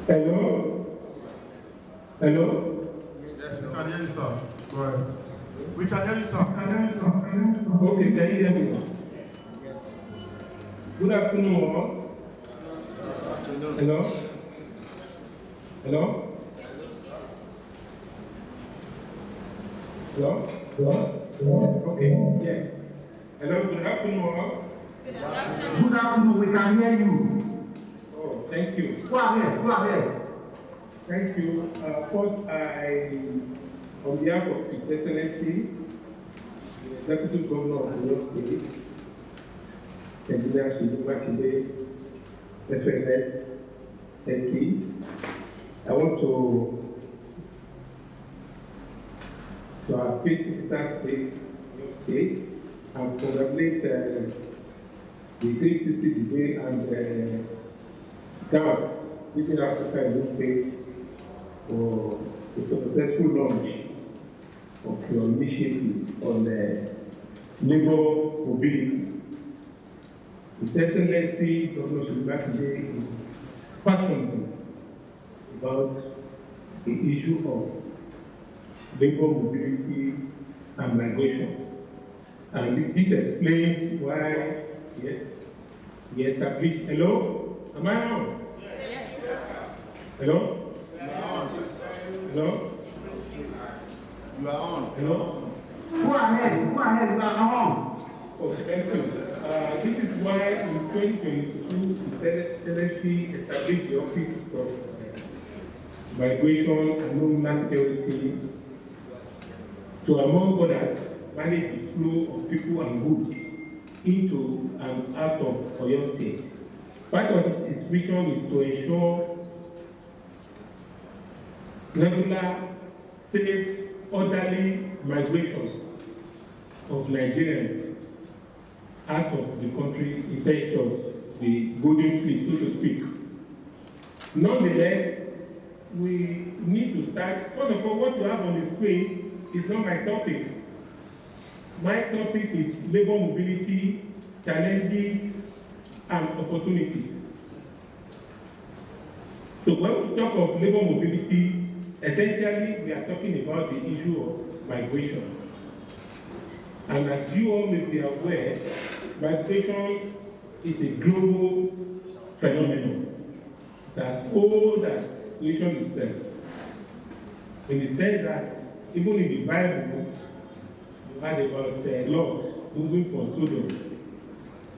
Speaker 8: Hello? Hello?
Speaker 2: Yes, we can hear you, sir. Go ahead. We can hear you, sir.
Speaker 8: Okay, can you hear me?
Speaker 4: Yes.
Speaker 8: Good afternoon, all. Hello? Hello? Hello? Hello? Okay, yeah. Hello, good afternoon, all.
Speaker 7: Good afternoon, we can hear you.
Speaker 8: Oh, thank you.
Speaker 7: Go ahead.
Speaker 8: Thank you. First, on behalf of His Excellency, the Executive Governor of Oyo State, Engineer Seyi Makinde, FMS, SC, I want to our Secretary State, Oyo State, and congratulate the 360 degree and GAP, Eastern Africa Interface, for the successful launch of your initiative on the labor mobility. His Excellency Governor Seyi Makinde is passionate about the issue of labor mobility and migration. And this explains why he established. Hello? Am I on?
Speaker 6: Yes.
Speaker 8: Hello? Hello?
Speaker 4: You are on.
Speaker 8: Hello?
Speaker 7: Go ahead, you are on.
Speaker 8: Oh, thank you. This is why in 2022, His Excellency established the Office of Migration and Homeland Security to, among others, manage the flow of people and goods into and out of Oyo State. Part of its mission is to ensure regular, safe, orderly migration of Nigerians out of the country, essentials, the golden fleece, so to speak. Nonetheless, we need to start. First of all, what you have on the screen is not my topic. My topic is labor mobility, challenges, and opportunities. So when we talk of labor mobility, essentially we are talking about the issue of migration. And as you all may be aware, migration is a global phenomenon that's old as creation itself. In the sense that even in the Bible, you had about Lot moving from Sodom.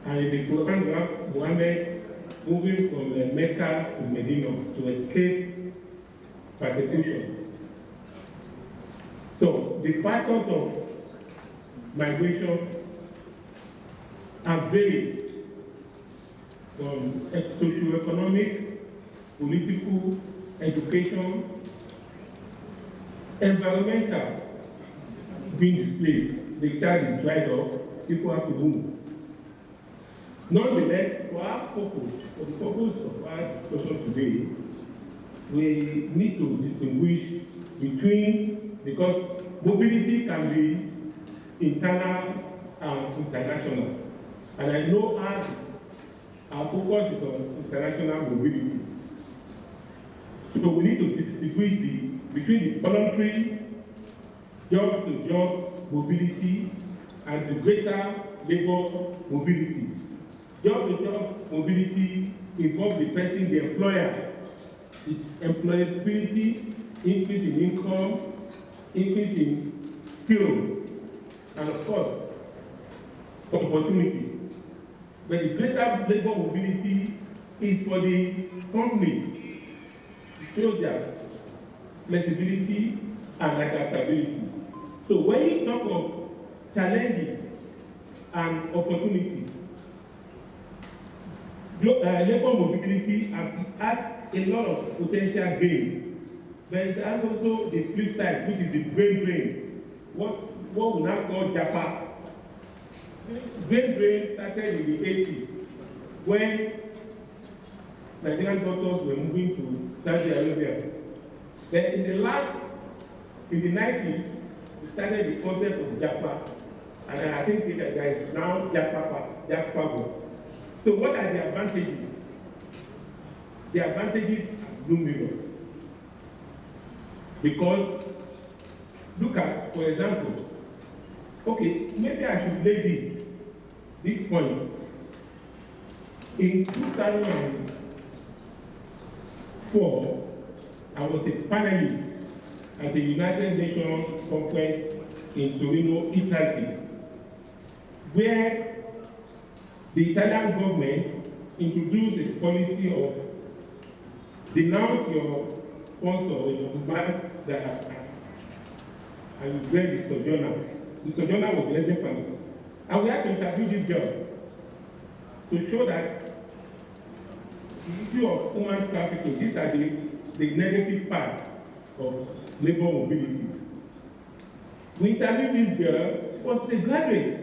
Speaker 8: And in the Quran, you have Muhammad moving from Mecca to Medina to escape persecution. So the factors of migration are varied from socio-economic, political, education, environmental, being displaced. The child is dried up, people have to move. Nonetheless, for our purpose, for the purpose of our discussion today, we need to distinguish between, because mobility can be internal and international. And I know our focus is on international mobility. So we need to distinguish between the voluntary job-to-job mobility and the greater labor mobility. Job-to-job mobility involves the person, the employer, its employability, increase in income, increase in skills, and of course, opportunities. But the greater labor mobility is for the company to show their flexibility and adaptability. So when you talk of challenges and opportunities, labor mobility has a lot of potential gains, but it has also the flip side, which is the brain drain. What we now call JAPA. Brain drain started in the 80s when Nigerian doctors were moving to Saudi Arabia. Then in the 90s, we started the concept of JAPA, and I think there is now JAPA. So what are the advantages? The advantages are numerous. Because, look at, for example, okay, maybe I should lay this point. In 2004, I was a panelist at the United Nations Conference in Torino, Italy, where the Italian government introduced a policy of denounce your sponsor or your man that and you read the sojourner. The sojourner was less than famous. And we had to interview this girl to show that the issue of human trafficking, these are the negative part of labor mobility. We interviewed this girl, she was a graduate.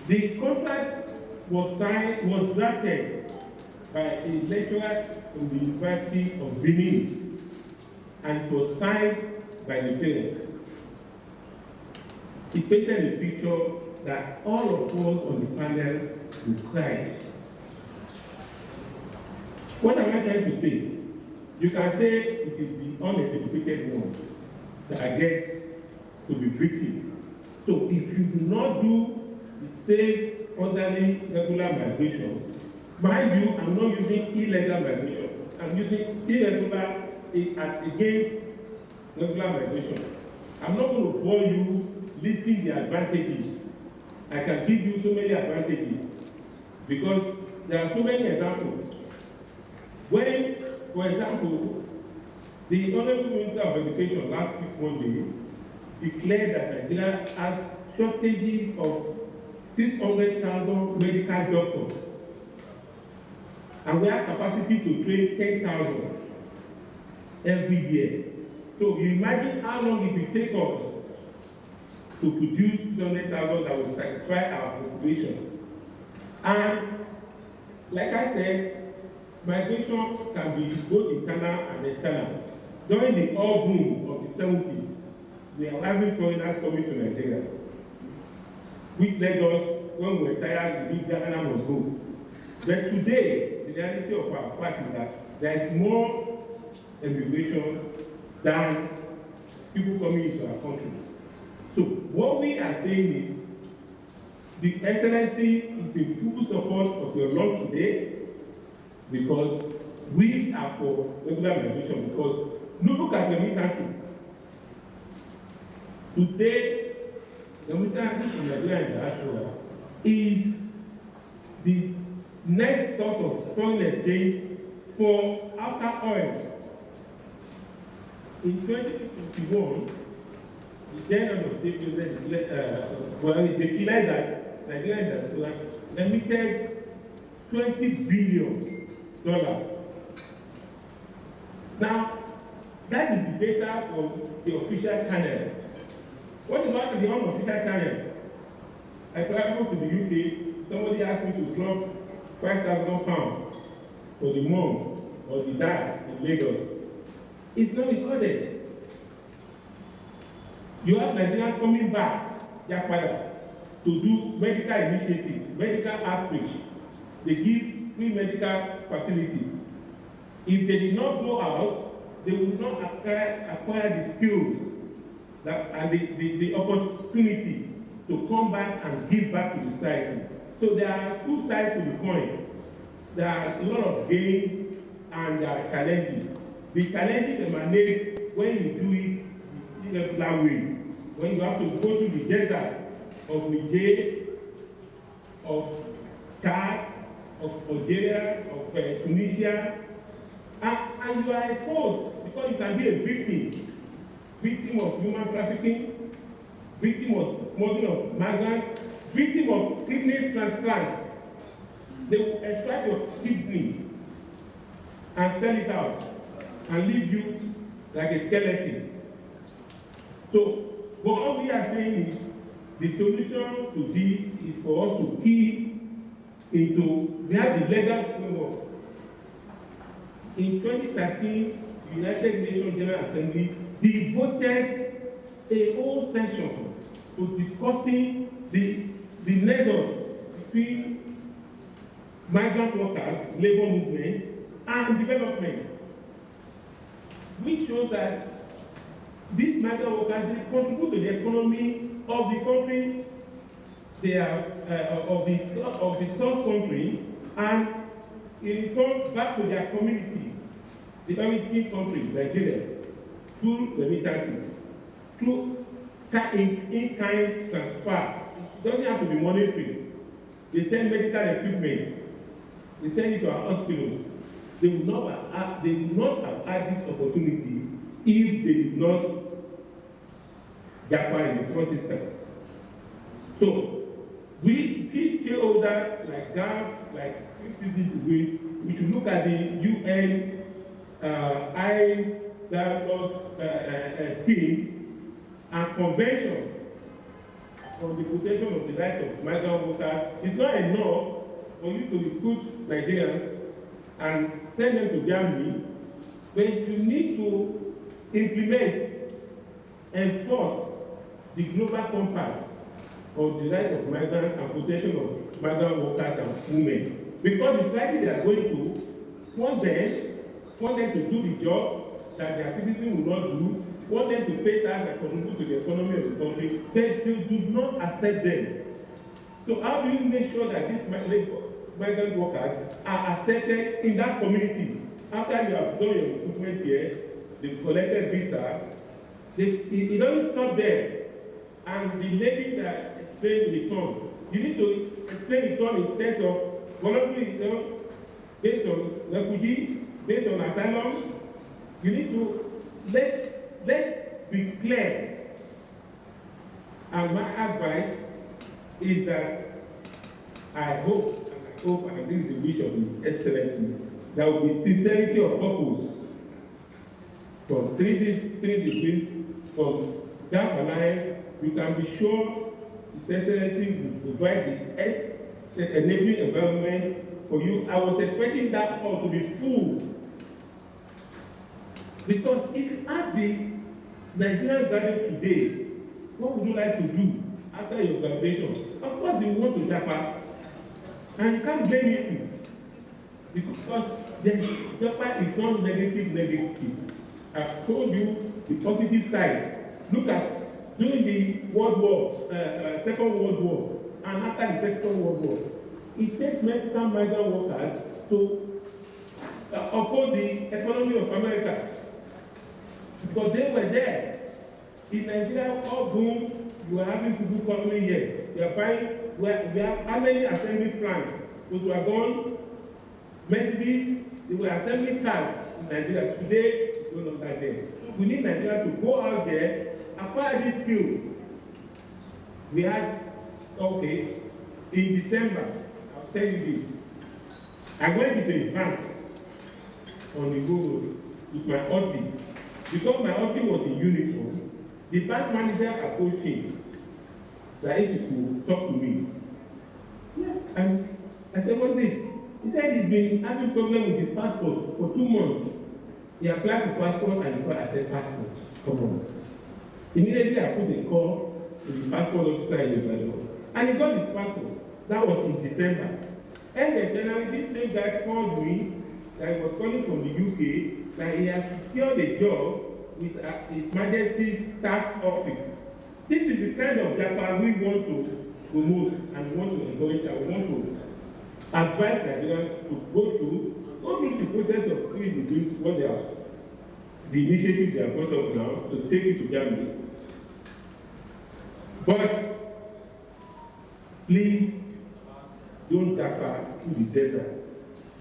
Speaker 8: The contract was drafted by a lecturer from the University of Benin and was signed by the parents. It painted a picture that all of us on the panel will cry. What am I trying to say? You can say it is the uneducated ones that get to be victim. So if you do not do the safe, orderly, regular migration, mind you, I'm not using illegal migration. I'm using irregular as against regular migration. I'm not going to bore you listing the advantages. I can give you so many advantages because there are so many examples. When, for example, the Honorable Minister of Education last week Monday declared that Nigeria has shortages of 600,000 medical doctors, and we have capacity to train 10,000 every year. So you imagine how long it will take us to produce 600,000 that will satisfy our population. And like I said, migration can be both internal and external. During the oil boom of the 70s, we are having foreigners coming to Nigeria, which led us, when we were tired, we did Ghana must go. But today, the reality of our fact is that there is more immigration than people coming into our country. So what we are saying is, the Excellency is in full support of your law today, because we are for regular migration. Because look at remittances. Today, the remittances from Nigeria and diaspora is the next sort of foreign exchange for outer oil. In 2021, the General of State President declared that Nigeria and diaspora remitted $20 billion. Now, that is the data from the official channel. What about the unofficial channel? I traveled to the UK, somebody asked me to drop £5,000 for the mom or the dad in Lagos. It's not recorded. You have Nigerians coming back, Yakwaya, to do medical initiatives, medical outreach. They give free medical facilities. If they did not go out, they would not acquire the skills and the opportunity to come back and give back to society. So there are two sides to the coin. There are a lot of gains and there are challenges. The challenges emanate when you do it the irregular way, when you have to go to the desert of Niger, of Chad, of Algeria, of Tunisia, and you are exposed because you can be a victim of human trafficking, victim of smuggling of migrants, victim of kidney transplant. They will extract your kidney and sell it out and leave you like a skeleton. So, but all we are saying is the solution to this is for us to keep into, we have the legal framework. In 2013, the United Nations General Assembly devoted a whole session to discussing the nexus between migrant workers, labor movement, and development, which shows that these migrant workers they contribute to the economy of the country they are of the third country, and in return back to their community, the origin country, Nigeria, through remittances, through in-kind transfer. It doesn't have to be monetary. They send medical equipment. They send it to our hospitals. They would not have had this opportunity if they did not japa in the first instance. So, we, key stakeholders like GAF, like CCTV, we should look at the UN high dialogue scheme and convention on the protection of the rights of migrant workers. It's not enough for you to recruit Nigerians and send them to Germany, but you need to implement, enforce the global compact on the rights of migrants and protection of migrant workers and women. Because the society they are going to want them to do the job that their citizens will not do, want them to pay tax and contribute to the economy of the country, but they do not accept them. So how do you make sure that these migrant workers are accepted in that community? After you have done your recruitment here, they've collected visa, it doesn't stop there. And the lady that explained return, you need to explain return in terms of voluntary return based on refugee, based on asylum. You need to let be clear. And my advice is that I hope, and this is the wish of the Excellency, there will be sincerity of purpose from 3 degrees from that alliance. You can be sure His Excellency will provide the enabling environment for you. I was expecting that hall to be full. Because if you ask the Nigerian graduate today, what would you like to do after your graduation? Of course, you want to japa. And you can't blame him. Because japa is not negative. I've told you the positive side. Look at during the World War, Second World War, and after the Second World War, it takes Mexican migrant workers to uphold the economy of America. Because they were there. In Nigeria, all boom, you are having to do colony here. We are buying, we have how many assembly plants? Those were gone, Mercedes, they were assembling cars in Nigeria. Today, it's no longer there. We need Nigeria to go out there, acquire this skill. We had, okay, in December, I'll tell you this. I went to the bank on the road with my auntie. Because my auntie was in uniform, the bank manager approached him that he could talk to me. Yeah. And I said, what's it? He said he's been having problem with his passport for 2 months. He applied for passport and he got accepted passport. Come on. Immediately I put a call to the passport officer in Ibadan. And he got his passport. That was in December. And then January, this same guy called me that he was calling from the UK, that he has secured a job with His Majesty's tax office. This is the kind of japa we want to promote and we want to encourage and we want to advise Nigerians to go through the process of 3 degrees, what they are, the initiative they have brought up now to take it to Germany. But please don't japa to the desert.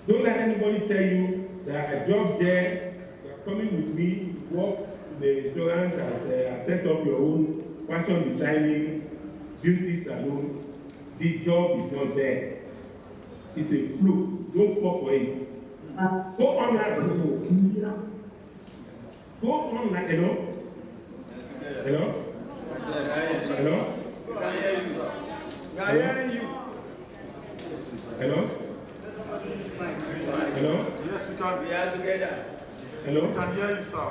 Speaker 8: Don't let anybody tell you there are jobs there, you are coming with me, work in the restaurant as set up your own fashion designing, beauty salon. The job is not there. It's a fluke. Don't fall for it. Go online. Go online. Hello? Hello? Hello?
Speaker 4: We are hearing you.
Speaker 8: Hello? Hello?
Speaker 2: Yes, we can.
Speaker 4: We are together.
Speaker 8: Hello?
Speaker 2: We can hear you, sir.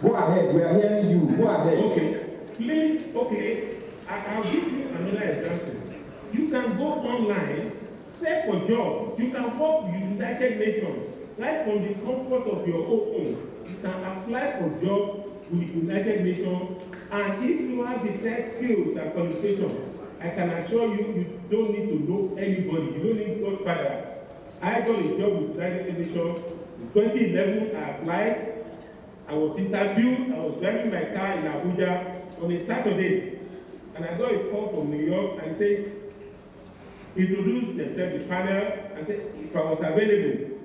Speaker 7: Go ahead, we are hearing you. Go ahead.
Speaker 8: Okay. Please, okay. I'll give you another example. You can go online, search for jobs. You can work with the United Nations. right from the comfort of your own home, you can apply for jobs with the United Nations, and if you have the tech skills and qualifications, I can assure you, you don't need to know anybody. You don't need Godfather. I got a job with the United Nations. In 2011, I applied. I was interviewed. I was driving my car in Abuja on a Saturday, and I got a call from New York and said, introduce themselves, the panel, and said if I was available.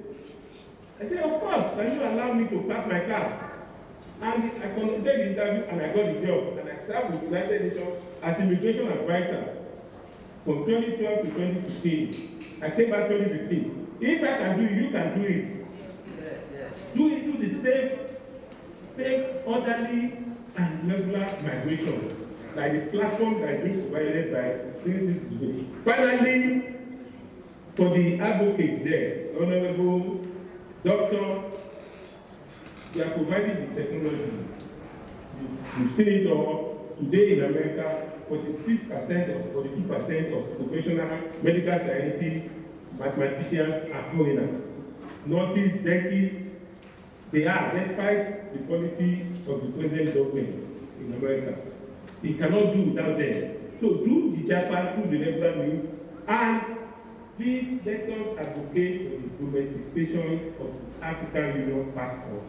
Speaker 8: I said, of course, can you allow me to park my car? And I conducted the interview and I got the job. And I served with United Nations as immigration advisor from 2012 to 2015. I came back 2015. If I can do it, you can do it. Do it to the safe, orderly, and regular migration, like the platform that is being provided by Princess. Finally, for the advocate there, Honorable Doctor, we are providing the technology. You've seen it all. Today in America, 46% or 42% of professional medical scientists, mathematicians are foreigners. Northeast, dentists, they are, despite the policy of the present government in America. He cannot do without them. So do the JAPA through the regular means, and please let us advocate for the domestication of the African Union passport,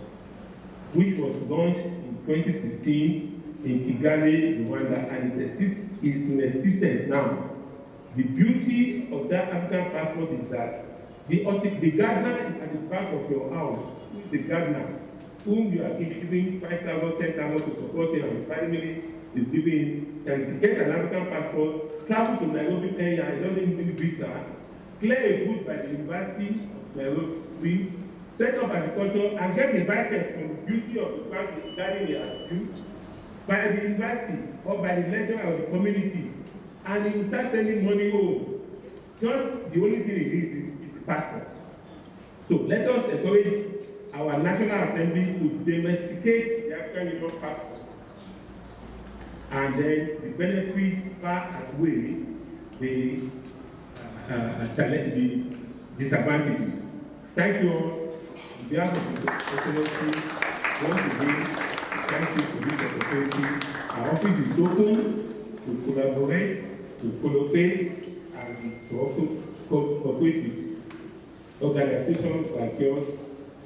Speaker 8: which was launched in 2016 in Kigali, Rwanda, and is in existence now. The beauty of that African passport is that the gardener is at the back of your house. Who is the gardener? Whom you are giving 5,000, 10,000 to support him, and the family is giving, and to get an African passport, travel to Nairobi area, it doesn't need visa, clear a good by the University of Nairobi, set up agriculture, and get invited from the beauty of the country that they are built by the university or by the lecturer of the community, and he will start sending money home. Just the only thing he needs is the passport. So let us encourage our National Assembly to domesticate the African Union passport, and then the benefit far outweigh the disadvantages. Thank you all. On behalf of the Excellency, once again, thank you for this opportunity. Our office is open to collaborate, to collaborate, and to also cooperate with organizations like yours.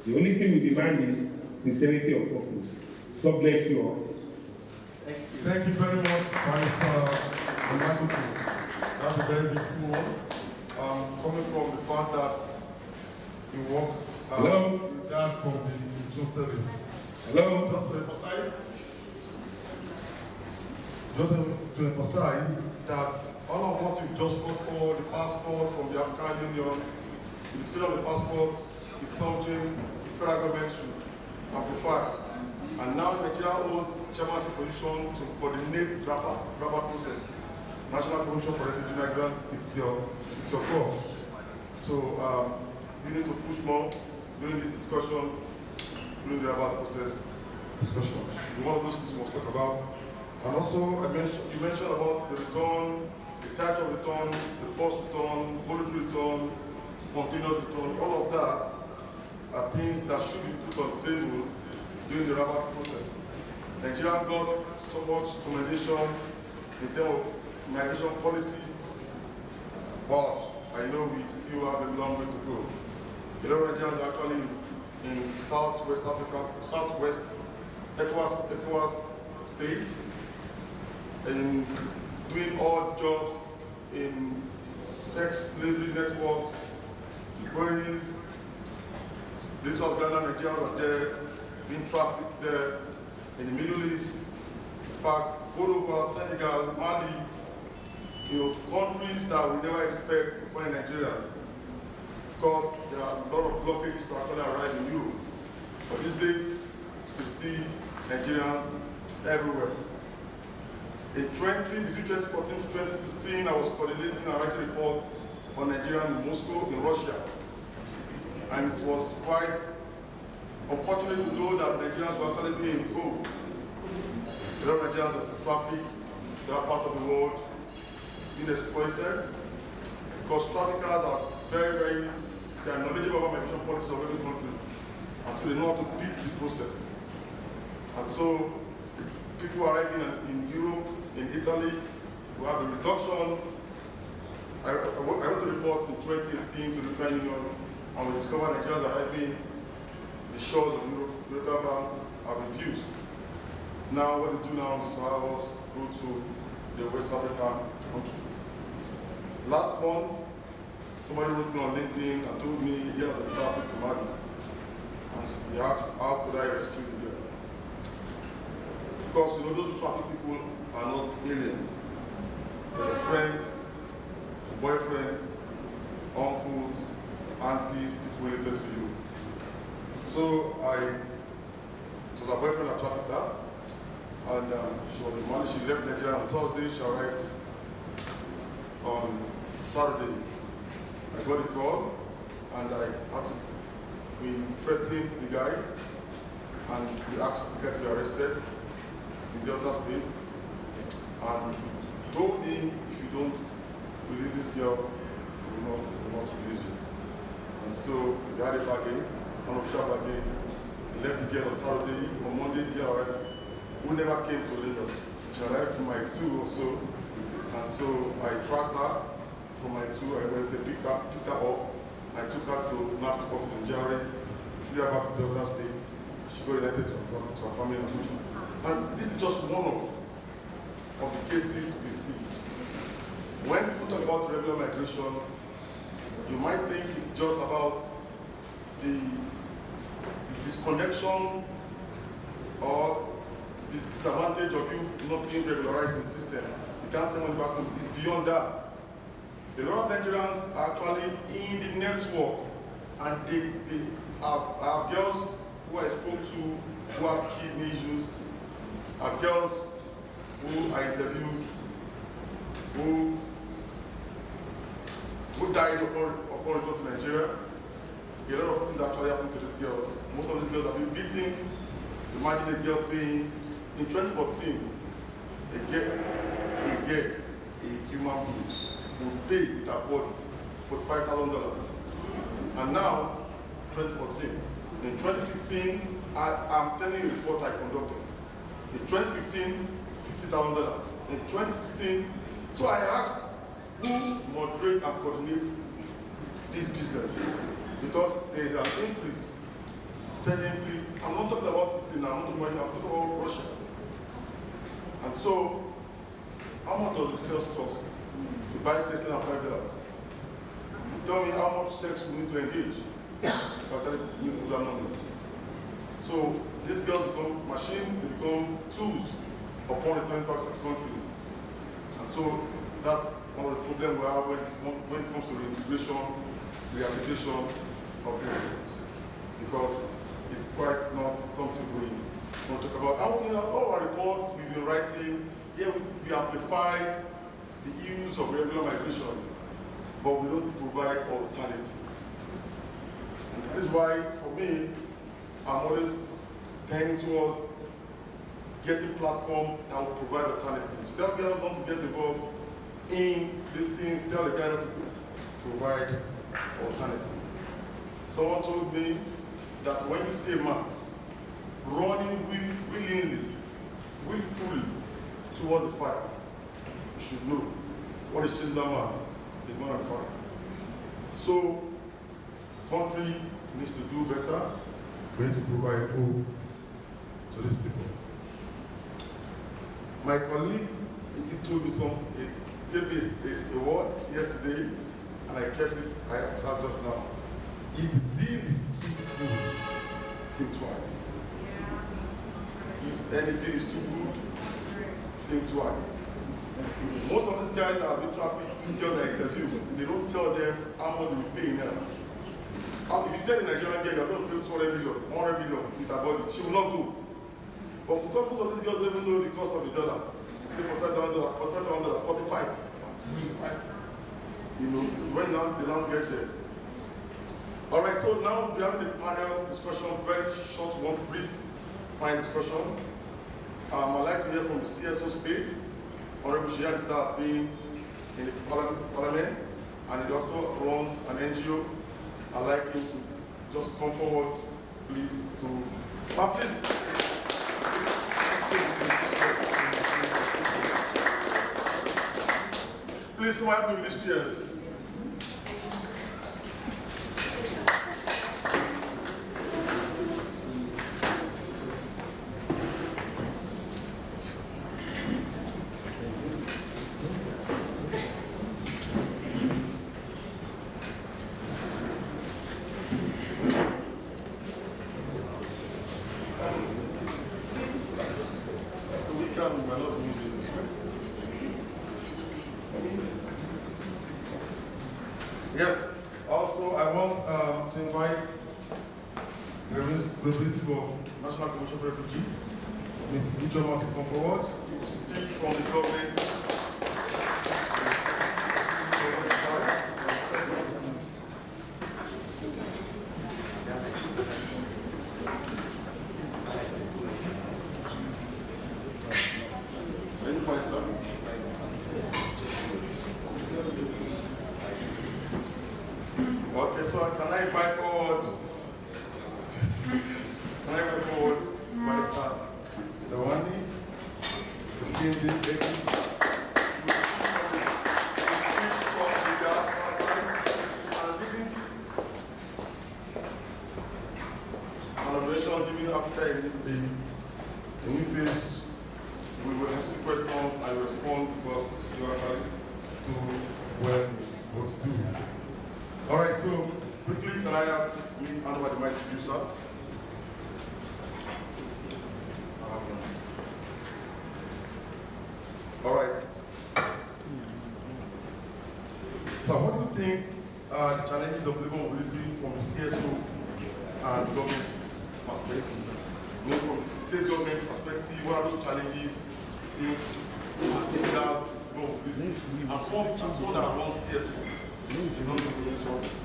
Speaker 8: The only thing we demand is sincerity of purpose. God bless you all.
Speaker 2: Thank you very much, Barrister Amagutu. That's a very beautiful one. Coming from the fact that you work with that from the immigration service.
Speaker 8: Hello.
Speaker 2: Just to emphasize that all of what you've just got for the passport from the African Union, the field of the passport is something the federal government should amplify. And now Nigeria owns chairmanship position to coordinate the RAPA process. National Commission for Refugee Migrants, it's your call. So we need to push more during this discussion, during the RAPA process discussion. One of those things we must talk about. And also, you mentioned about the return, the type of return, the forced return, voluntary return, spontaneous return. All of that are things that should be put on the table during the RAPA process. Nigeria got so much commendation in terms of migration policy, but I know we still have a long way to go. A lot of Nigerians are actually in Southwest Africa, Southwest ECOWAS states, in doing odd jobs in sex slavery networks, quarries. This was Ghana, Nigerians are there, being trafficked there, in the Middle East. In fact, Cote d'Ivoire, Senegal, Mali, countries that we never expect to find Nigerians. Of course, there are a lot of blockages to actually arrive in Europe. But these days, you see Nigerians everywhere. Between 2014 to 2016, I was coordinating and writing reports on Nigerians in Moscow, in Russia. And it was quite unfortunate to know that Nigerians were actually being in the go. A lot of Nigerians are trafficked to that part of the world, being exploited, because traffickers are very, very they are knowledgeable about migration policies of every country. And so they know how to beat the process. And so people arriving in Europe, in Italy, we have a reduction. I wrote a report in 2018 to the European Union, and we discovered Nigerians arriving the shores of Europe have reduced. Now what they do now is to have us go to the West African countries. Last month, somebody wrote me on LinkedIn and told me a girl had been trafficked to Mali. And he asked, how could I rescue the girl? Of course, you know, those who traffic people are not aliens. They're friends, boyfriends, uncles, aunties, people related to you. So it was her boyfriend that trafficked her, and she was in Mali. She left Nigeria on Thursday. She arrived on Saturday. I got a call, and we threatened the guy, and we asked the guy to be arrested in Delta State, and we told him, if you don't release this girl, we will not release you. And so we had a bargain, an official bargain. We left the girl on Saturday. On Monday, the girl arrived, who never came to Lagos. She arrived in my 2 or so, and so I tracked her from my 2. I went and picked her up. I took her to NAFTIC office in January, flew her back to Delta State. She got united to her family in Abuja. And this is just one of the cases we see. When people talk about regular migration, you might think it's just about the disconnection or this disadvantage of you not being regularized in the system. You can't send money back home. It's beyond that. A lot of Nigerians are actually in the network, and I have girls who I spoke to who have kidney issues, I have girls who I interviewed who died upon return to Nigeria. A lot of things actually happened to these girls. Most of these girls have been beaten. Imagine a girl paying, in 2014, a human being would pay with her body $45,000. And now, 2014. In 2015, I'm telling you a report I conducted. In 2015, $50,000. In 2016, so I asked who moderate and coordinate this business, because there is an increase, steady increase. I'm not talking about Italy now, I'm not talking about Russia. And so, how much does the sales cost? You buy sex now $5. And tell me how much sex we need to engage. I'll tell you that money. So these girls become machines, they become tools upon returning back to the countries. And so that's one of the problems we have when it comes to the integration, rehabilitation of these girls. Because it's quite not something we want to talk about. And in all our reports we've been writing, here we amplify the use of regular migration, but we don't provide alternative. And that is why, for me, I'm always tending towards getting platform that will provide alternatives. Tell girls not to get involved in these things, tell the guy not to provide alternative. Someone told me that when you see a man running willingly, willfully towards the fire, you should know what is chasing that man is man on fire. So, the country needs to do better. We need to provide hope to these people. My colleague, he told me he gave me a word yesterday, and I kept it, I observed just now. If the deal is too good, think twice. If anything is too good, think twice. Most of these guys that have been trafficked, these girls I interview, they don't tell them how much they will pay in her. If you tell a Nigerian girl you're going to pay 200 million, 100 million with her body, she will not go. But because most of these girls don't even know the cost of the dollar, say $45, 45. You know, it's when they now get there. All right, so now we're having a panel discussion, very short one, brief panel discussion. I'd like to hear from the CSO space. Honorable Sheyi Adisa being in the parliament, and he also runs an NGO I'd like him to just come forward, please. Please. Please come help me with these chairs. Yes, also I want to invite the representative of National Commission for Refugee, Ms. Ijoma, to come forward to speak from the government. Are you fine, sir? Okay, so can I invite forward? Mr. Zawani, the team deputy, from the diaspora side, and leading an operation giving Africa a new face. We will ask questions and respond because you are trying to well what to do. All right, so quickly, can I have me hand over the mic to you, sir? All right. So what do you think are the challenges of labor mobility from the CSO and government perspective? You know, from the state government perspective, what are those challenges you think it does labor mobility? As one that runs CSO,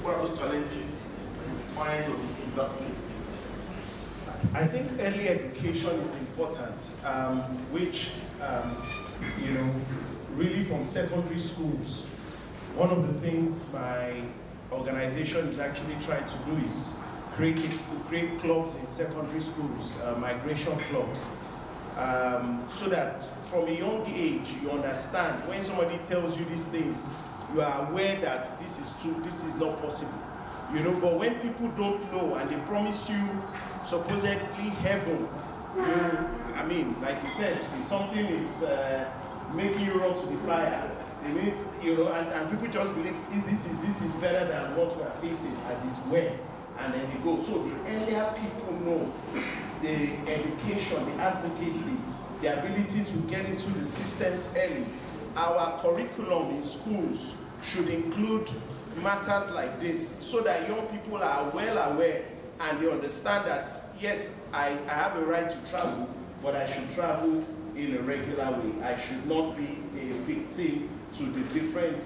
Speaker 2: what are those challenges you find in that space?
Speaker 5: I think early education is important, which, you know, really from secondary schools. One of the things my organization is actually trying to do is create clubs in secondary schools, migration clubs, so that from a young age you understand when somebody tells you these things, you are aware that this is true, this is not possible. You know, but when people don't know and they promise you supposedly heaven, I mean, like you said, if something is making you run to the fire, it means, you know, and people just believe this is better than what we are facing, as it were, and then they go. So the earlier people know the education, the advocacy, the ability to get into the systems early, our curriculum in schools should include matters like this, so that young people are well aware and they understand that, yes, I have a right to travel, but I should travel in a regular way. I should not be a victim to the different,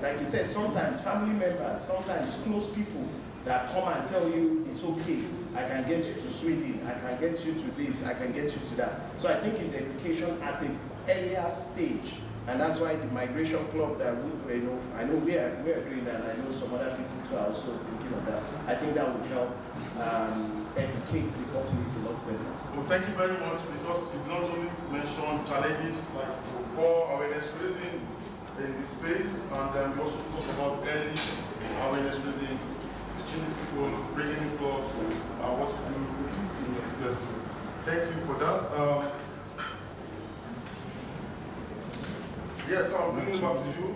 Speaker 5: like you said, sometimes family members, sometimes close people that come and tell you it's okay, I can get you to Sweden, I can get you to this, I can get you to that. So I think it's education at the earlier stage. And that's why the migration club that we, you know, I know we are doing that, and I know some other people too are also thinking of that. I think that would help educate the companies a lot better.
Speaker 2: Well, thank you very much, because you not only mentioned challenges like poor awareness raising in this space, and then we also talk about early awareness raising, teaching these people, bringing in clubs, what to do in the CSO. Thank you for that. Yes, so I'm bringing it back to you.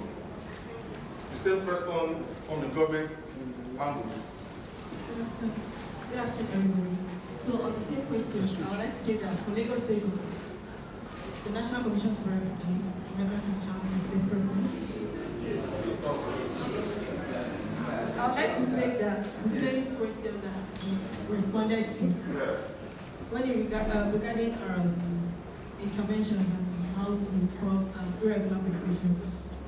Speaker 2: The same question from the government's angle.
Speaker 3: Good afternoon, everybody. So on the same question, I would like to state that for Lagos State, the National Commission for Refugee, members of this person. I would like to state that the same question that we responded to, when regarding interventions and how to curb irregular migration,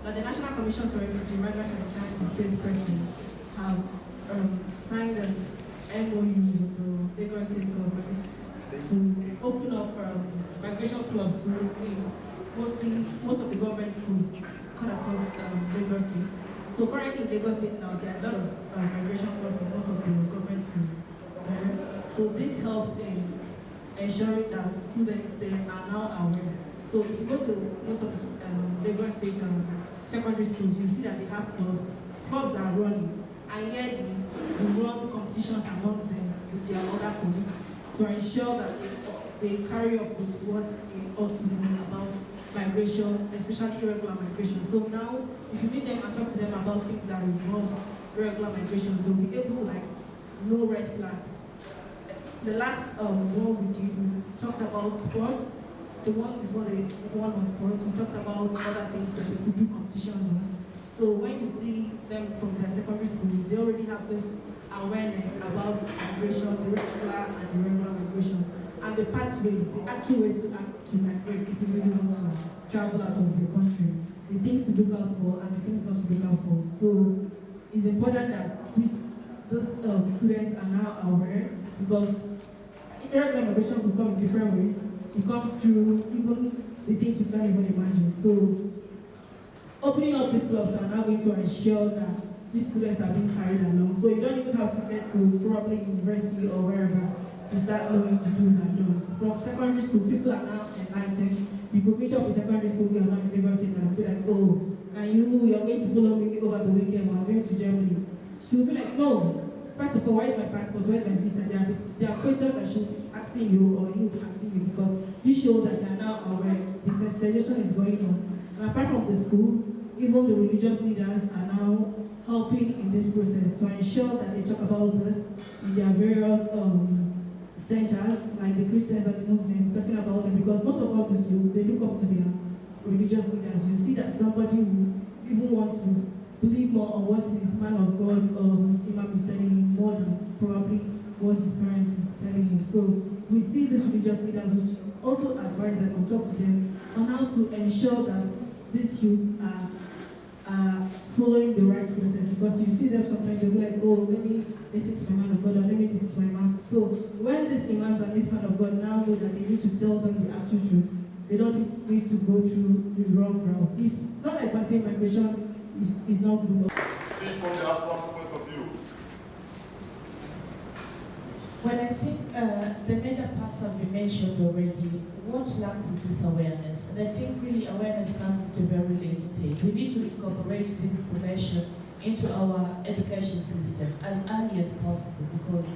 Speaker 3: that the National Commission for Refugee, members of the State President, have signed an MOU with the Lagos State government to open up migration clubs in most of the government schools cut across Lagos State. So So currently in Lagos State now, there are a lot of migration clubs in most of the government schools. So this helps in ensuring that students they are now aware. So if you go to most of Lagos State secondary schools, you see that they have clubs. Clubs are running, and yearly we run competitions among them with their other colleagues to ensure that they carry up with what they ought to know about migration, especially irregular migration. So now, if you meet them and talk to them about things that involve irregular migration, they'll be able to know red flags. The last one we did, we talked about sports. The one before the one on sports, we talked about other things that they could do competitions on. So when you see them from their secondary schools, they already have this awareness about migration, the regular and the irregular migration, and the pathways, the actual ways to migrate if you really want to travel out of your country, the things to look out for and the things not to look out for. So it's important that those students are now aware, because irregular migration will come in different ways. It comes through even the things you can't even imagine. So opening up these clubs are now going to ensure that these students are being carried along. So you don't even have to get to probably university or wherever to start knowing the do's and don'ts. From secondary school, people are now enlightened. You could meet up with secondary school girl now in Lagos State and be like, oh, you're going to follow me over the weekend, we're going to Germany. She'll be like, no. First of all, where is my passport? Where is my visa? There are questions that she'll be asking you, or he'll be asking you, because this shows that they are now aware the sensitization is going on. And apart from the schools, even the religious leaders are now helping in this process to ensure that they talk about this in their various centers, like the Christians and the Muslims, talking about them, because most of all these youth, they look up to their religious leaders. You see that somebody who even wants to believe more on what his man of God or his imam is telling him more than probably what his parents is telling him. So we see these religious leaders which also advise them and talk to them on how to ensure that these youths are following the right process, because you see them sometimes they'll be like, oh, let me listen to my man of God, or let me listen to my man. So when these imams and this man of God now know that they need to tell them the actual truth, they don't need to go through the wrong route. If not, like I say, migration is not good.
Speaker 2: Speak from the diaspora point of view.
Speaker 1: Well, I think the major parts have been mentioned already. What lacks is this awareness. And I think really awareness comes at a very late stage. We need to incorporate this information into our education system as early as possible, because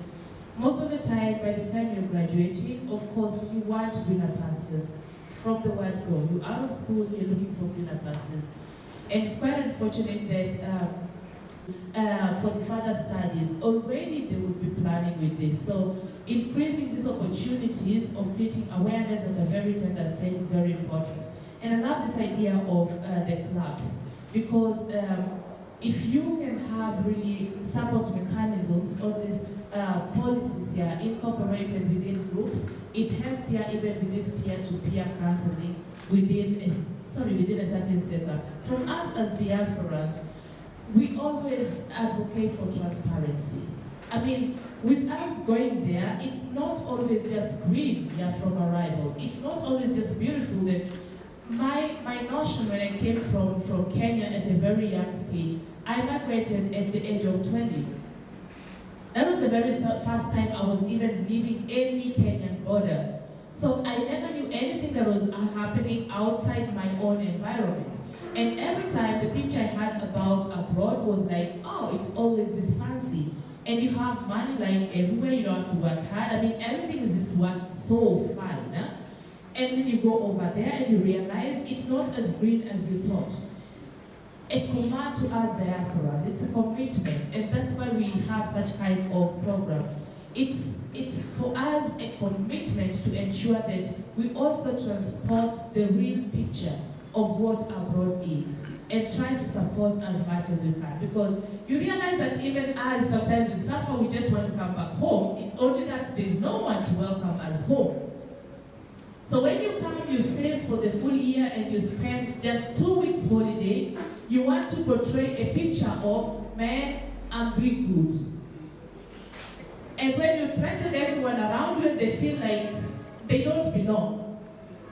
Speaker 1: most of the time, by the time you're graduating, of course, you want greener pastures. From the word go, you're out of school, you're looking for greener pastures. And it's quite unfortunate that for the further studies, already they would be planning with this. So increasing these opportunities of creating awareness at a very tender stage is very important. And I love this idea of the clubs, because if you can have really support mechanisms or these policies here incorporated within groups, it helps here even with this peer-to-peer counseling within a certain setup. From us as diasporans, we always advocate for transparency. I mean, with us going there, it's not always just green from arrival. It's not always just beautiful. My notion when I came from Kenya at a very young stage, I migrated at the age of 20. That was the very first time I was even leaving any Kenyan border. So I never knew anything that was happening outside my own environment. And every time the picture I had about abroad was like, oh, it's always this fancy. And you have money like everywhere, you don't have to work hard. I mean, everything is just working so fine. Huh? And then you go over there and you realize it's not as green as you thought. A command to us diasporas, it's a commitment, and that's why we have such kind of programs. It's for us a commitment to ensure that we also transport the real picture of what abroad is and try to support as much as we can, because you realize that even as sometimes we suffer, we just want to come back home. It's only that there's no one to welcome us home. So when you come, you save for the full year and you spend just 2 weeks holiday, you want to portray a picture of, man, I'm doing good. And when you threaten everyone around you, they feel like they don't belong.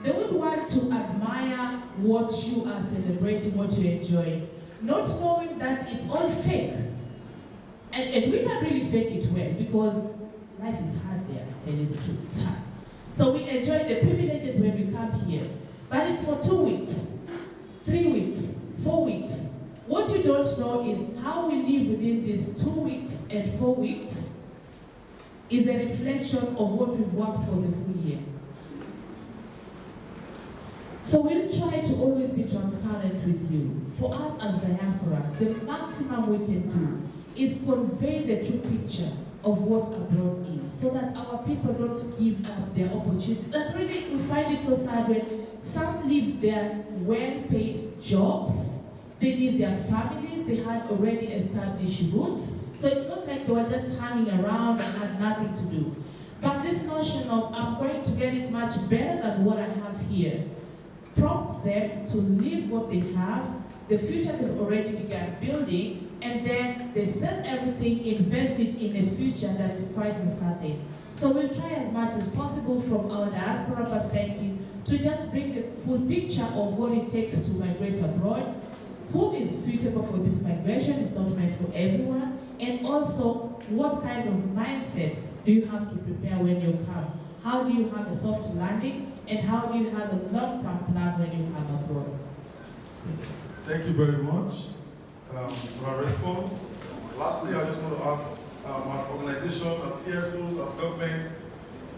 Speaker 1: They would want to admire what you are celebrating, what you enjoy. not knowing that it's all fake. And we can't really fake it well because life is hard there, I tell you the truth, it's hard. So we enjoy the privileges when we come here. But it's for 2 weeks, 3 weeks, 4 weeks. What you don't know is how we live within these 2 weeks and 4 weeks is a reflection of what we've worked for the full year. So we'll try to always be transparent with you. For us as diasporas, the maximum we can do is convey the true picture of what abroad is, so that our people don't give up their opportunity. And really, we find it so sad when some leave their well-paid jobs, they leave their families, they had already established roots, so it's not like they were just hanging around and had nothing to do. But this notion of, I'm going to get it much better than what I have here, prompts them to leave what they have, the future they've already begun building, and then they sell everything, invest it in a future that is quite uncertain. So we'll try as much as possible from our diaspora perspective to just bring the full picture of what it takes to migrate abroad, who is suitable for this migration, it's not meant for everyone, and also what kind of mindset do you have to prepare when you come? How do you have a soft landing, and how do you have a long-term plan when you come abroad?
Speaker 2: Thank you very much for our response. Lastly, I just want to ask as organization, as CSOs, as governments,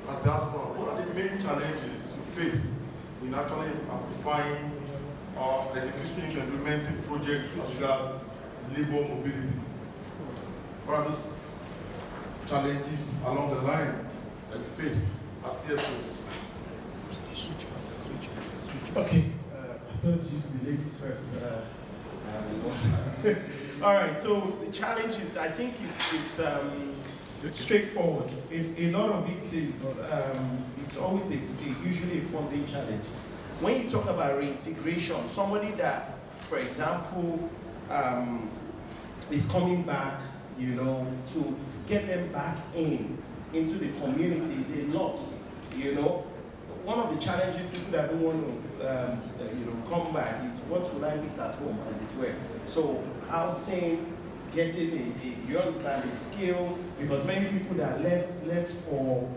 Speaker 2: as diaspora, what are the main challenges you face in actually amplifying or executing and implementing projects as regards labor mobility? What are those challenges along the line that you face as CSOs?
Speaker 5: Okay, I thought it used to be ladies first. All right, so the challenges, I think it's straightforward. A lot of it is, it's always usually a funding challenge. When you talk about reintegration, somebody that, for example, is coming back, you know, to get them back into the community is a lot, you know. One of the challenges people that don't want to, come back is what would I eat at home, as it were. So housing, getting you understand, a skill, because many people that left for,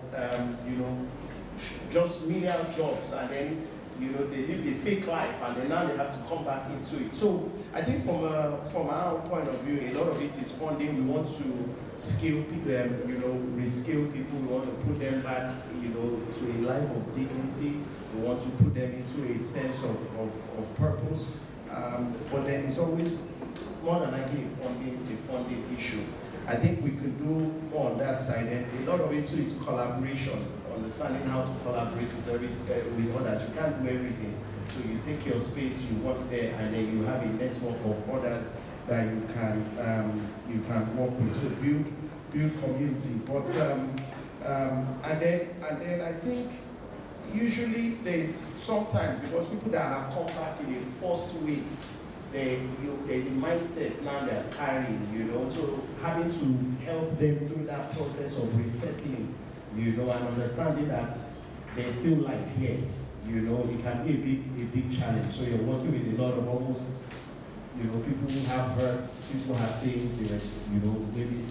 Speaker 5: just menial jobs, and then, they live a fake life, and then now they have to come back into it. So I think from our point of view, a lot of it is funding. We want to skill people, reskill people. We want to put them back, to a life of dignity. We want to put them into a sense of purpose. But then it's always more than likely a funding issue. I think we could do more on that side, and a lot of it too is collaboration, understanding how to collaborate with others. You can't do everything. So you take your space, you work there, and then you have a network of others that you can work with to build community. But and then I think usually there's sometimes, because people that have come back in the first week, there's a mindset now they're carrying, so having to help them through that process of resettling, and understanding that there's still life here, it can be a big challenge. So you're working with a lot of almost, people who have hurts, people who have things they were, maybe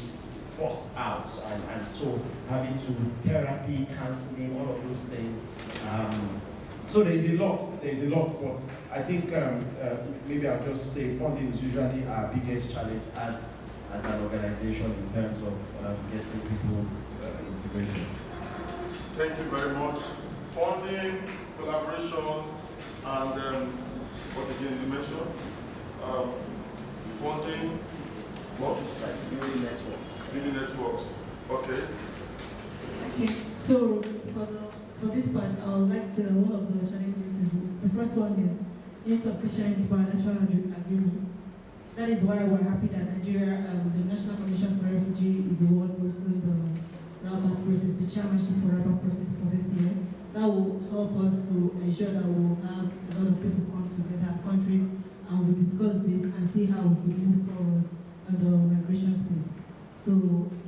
Speaker 5: forced out, and so having to therapy, counseling, all of those things. So there's a lot, but I think maybe I'll just say funding is usually our biggest challenge as an organization in terms of getting people integrated.
Speaker 2: Thank you very much. Funding, collaboration, and what again you mentioned? Funding, what?
Speaker 5: Just like building networks.
Speaker 2: Building networks. Okay.
Speaker 3: Okay, so for this part, I would like to, one of the challenges is, the first one is insufficient bilateral agreement. That is why we're happy that Nigeria, the National Commission for Refugees, is the one hosting the Rabat process, the chairmanship for Rabat process for this year. That will help us to ensure that we'll have a lot of people come together, countries, and we'll discuss this and see how we could move forward on the migration space. So,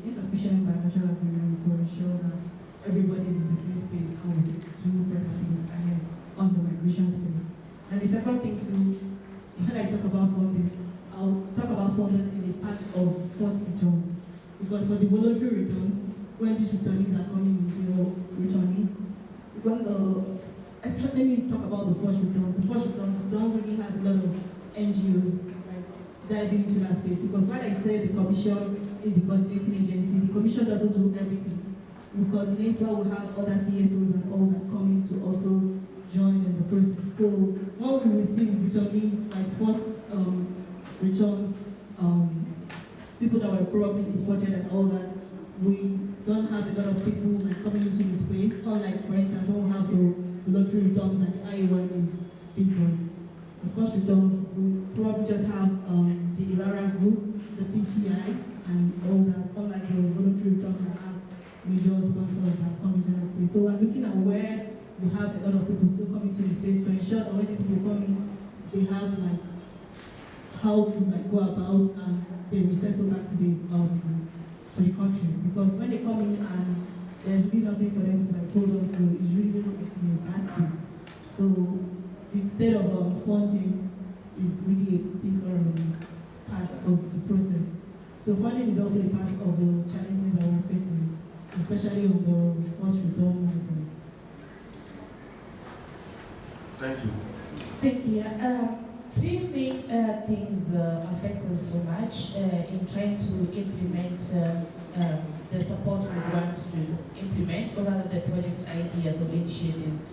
Speaker 3: insufficient bilateral agreement to ensure that everybody is in the same space and we do better things ahead on the migration space. And the second thing too, when I talk about funding, I because for the voluntary returns, when these returnees are coming in, especially when we talk about the first return, we don't really have a lot of NGOs like diving into that space, because when I say the commission is the coordinating agency, the commission doesn't do everything. We coordinate while we have other CSOs and all that coming to also join in the process. So when we receive returnees, like first returns, people that were probably deported and all that, we don't have a lot of people like coming into the space. Unlike, for instance, when we have the lottery returns and the IAM is big one. The first returns, we probably just have the IRARA group, the PCI, and all that. Unlike the voluntary returns that have major sponsors that come into the space. So we're looking at where we have a lot of people still coming to the space to ensure that when these people come in, they have like how to like go about and they resettle back to the country. Because when they come in and there's really nothing for them to like hold on to, it's really like in a basket. So instead of funding is really a big part of the process. So funding is also a part of the challenges that we're facing, especially on the first return migrants.
Speaker 2: Thank you.
Speaker 1: Thank you. Three main things affect us so much in trying to implement the support we want to implement, or rather the project ideas or initiatives.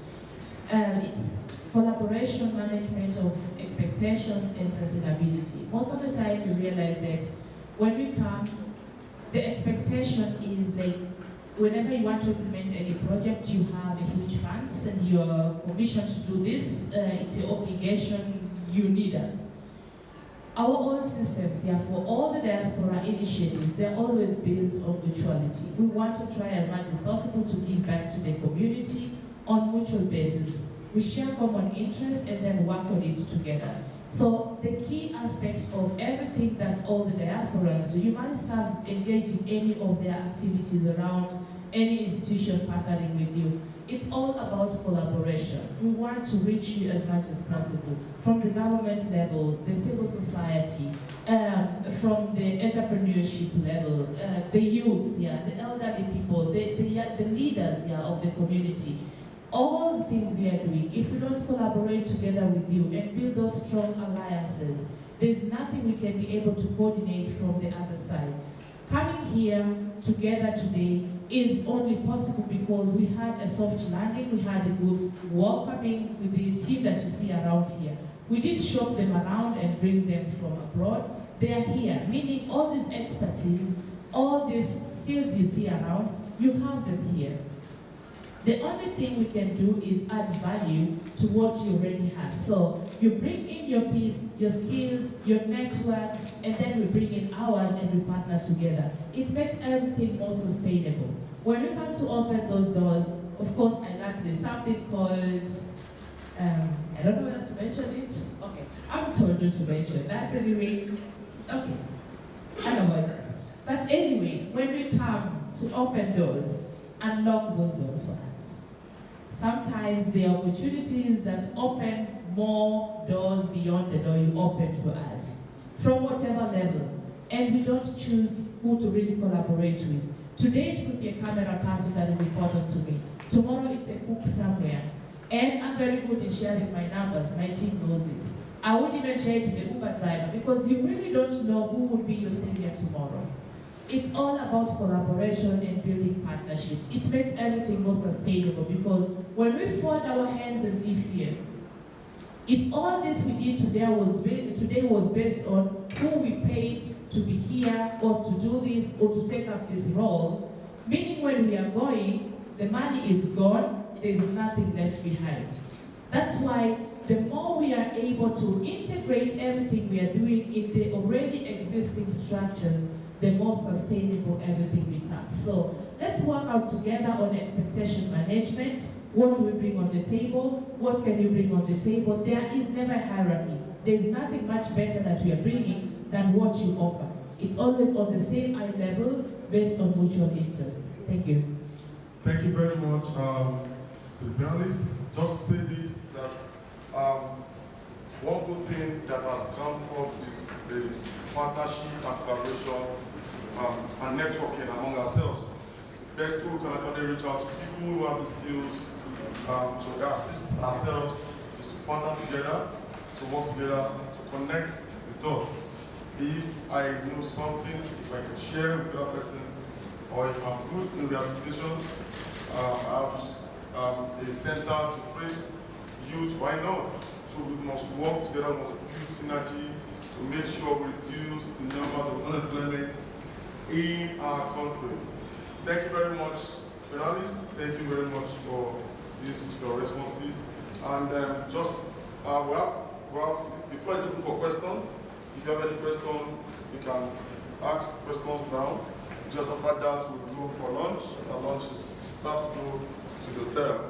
Speaker 1: It's collaboration, management of expectations, and sustainability. Most of the time we realize that when we come, the expectation is like whenever you want to implement any project, you have a huge funds and you're commissioned to do this. It's your obligation, you need us. Our own systems here for all the diaspora initiatives, they're always built on mutuality. We want to try as much as possible to give back to the community on mutual basis. We share common interests and then work on it together. So the key aspect of everything that all the diasporans do, you must have engaged in any of their activities around any institution partnering with you. It's all about collaboration. We want to reach you as much as possible, from the government level, the civil society, from the entrepreneurship level, the youths, yeah, the elderly people, the leaders, yeah, of the community. All the things we are doing, if we don't collaborate together with you and build those strong alliances, there's nothing we can be able to coordinate from the other side. Coming here together today is only possible because we had a soft landing, we had a good welcoming with the team that you see around here. We did shop them around and bring them from abroad. They are here, meaning all this expertise, all these skills you see around, you have them here. The only thing we can do is add value to what you already have. So you bring in your piece, your skills, your networks, and then we bring in ours and we partner together. It makes everything more sustainable. When we come to open those doors, of course, I learned there's something called, I don't know whether to mention it. Okay, I'm told not to mention that anyway. Okay, I'll avoid that. But anyway, when we come to open doors, unlock those doors for us. Sometimes there are opportunities that open more doors beyond the door you opened for us, from whatever level. And we don't choose who to really collaborate with. Today it could be a camera person that is important to me. Tomorrow it's a cook somewhere. And I'm very good in sharing my numbers, my team knows this. I won't even share it with the Uber driver because you really don't know who will be your savior tomorrow. It's all about collaboration and building partnerships. It makes everything more sustainable because when we fold our hands and live here, if all this we did today was based on who we paid to be here or to do this or to take up this role, meaning when we are going, the money is gone, there's nothing left behind. That's why the more we are able to integrate everything we are doing in the already existing structures, the more sustainable everything becomes. So let's work out together on expectation management. What do we bring on the table? What can you bring on the table? There is never a hierarchy. There's nothing much better that we are bringing than what you offer. It's always on the same eye level based on mutual interests. Thank you.
Speaker 2: Thank you very much to the panelists. Just to say this, that one good thing that has come forth is the partnership and collaboration and networking among ourselves. Best we can actually reach out to people who have the skills to assist ourselves is to partner together, to work together, to connect the dots. If I know something, if I can share with other persons, or if I'm good in rehabilitation, I have a center to train youth, why not? So we must work together, must build synergy to make sure we reduce the number of unemployment in our country. Thank you very much, panelists. Thank you very much for your responses. And the floor is open for questions. If you have any question, you can ask questions now. Just after that, we'll go for lunch. Our lunch is served to go to the hotel.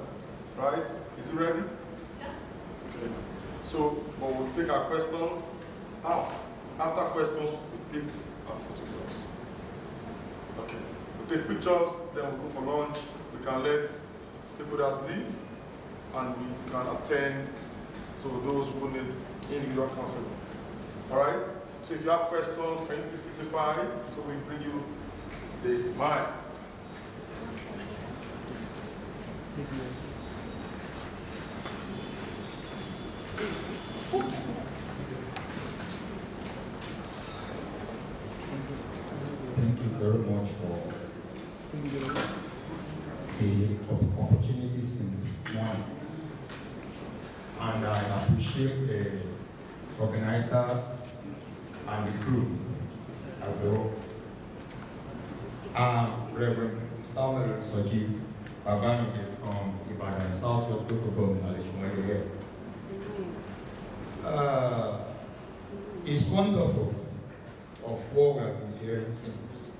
Speaker 2: Right? Is it ready? Yeah. Okay. So, but we'll take our questions. After questions, we take our photographs. Okay. We'll take pictures, then we'll go for lunch. We can let stakeholders leave, and we can attend to those who need individual counseling. All right? So if you have questions, can you please signify so we bring you the mic?
Speaker 9: Thank you very much for the opportunity since morning. And I appreciate the organizers and the crew as well. Reverend Samuel Soji Babanike from Ibadan, Southwest Local Government. It's wonderful of what we have been hearing since.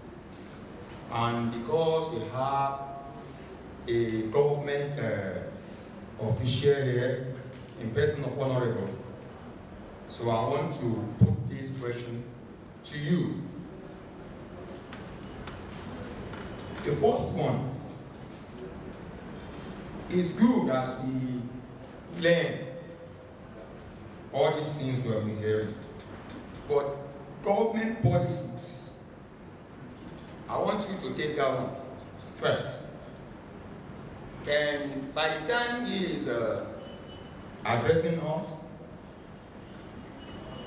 Speaker 9: And because we have a government official here in person of Honorable, so I want to put this question to you. The first one is good as we learn all these things we have been hearing, but government policies, I want you to take that one first. And by the time he is addressing us,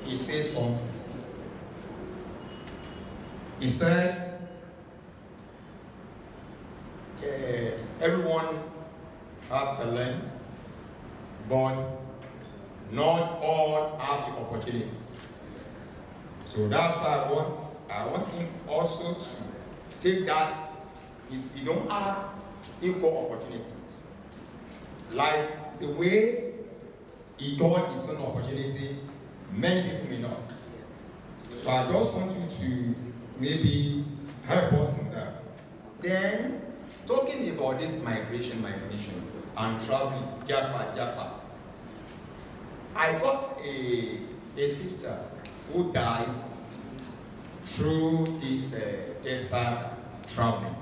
Speaker 9: he says something. He said, everyone have talent, but not all have the opportunities. So that's why I want him also to take that. You don't have equal opportunities. Like the way he got his own opportunity, many people may not. So I just want you to maybe help us on that. Then, talking about this migration and traveling, Japa. I got a sister who died through this desert traveling.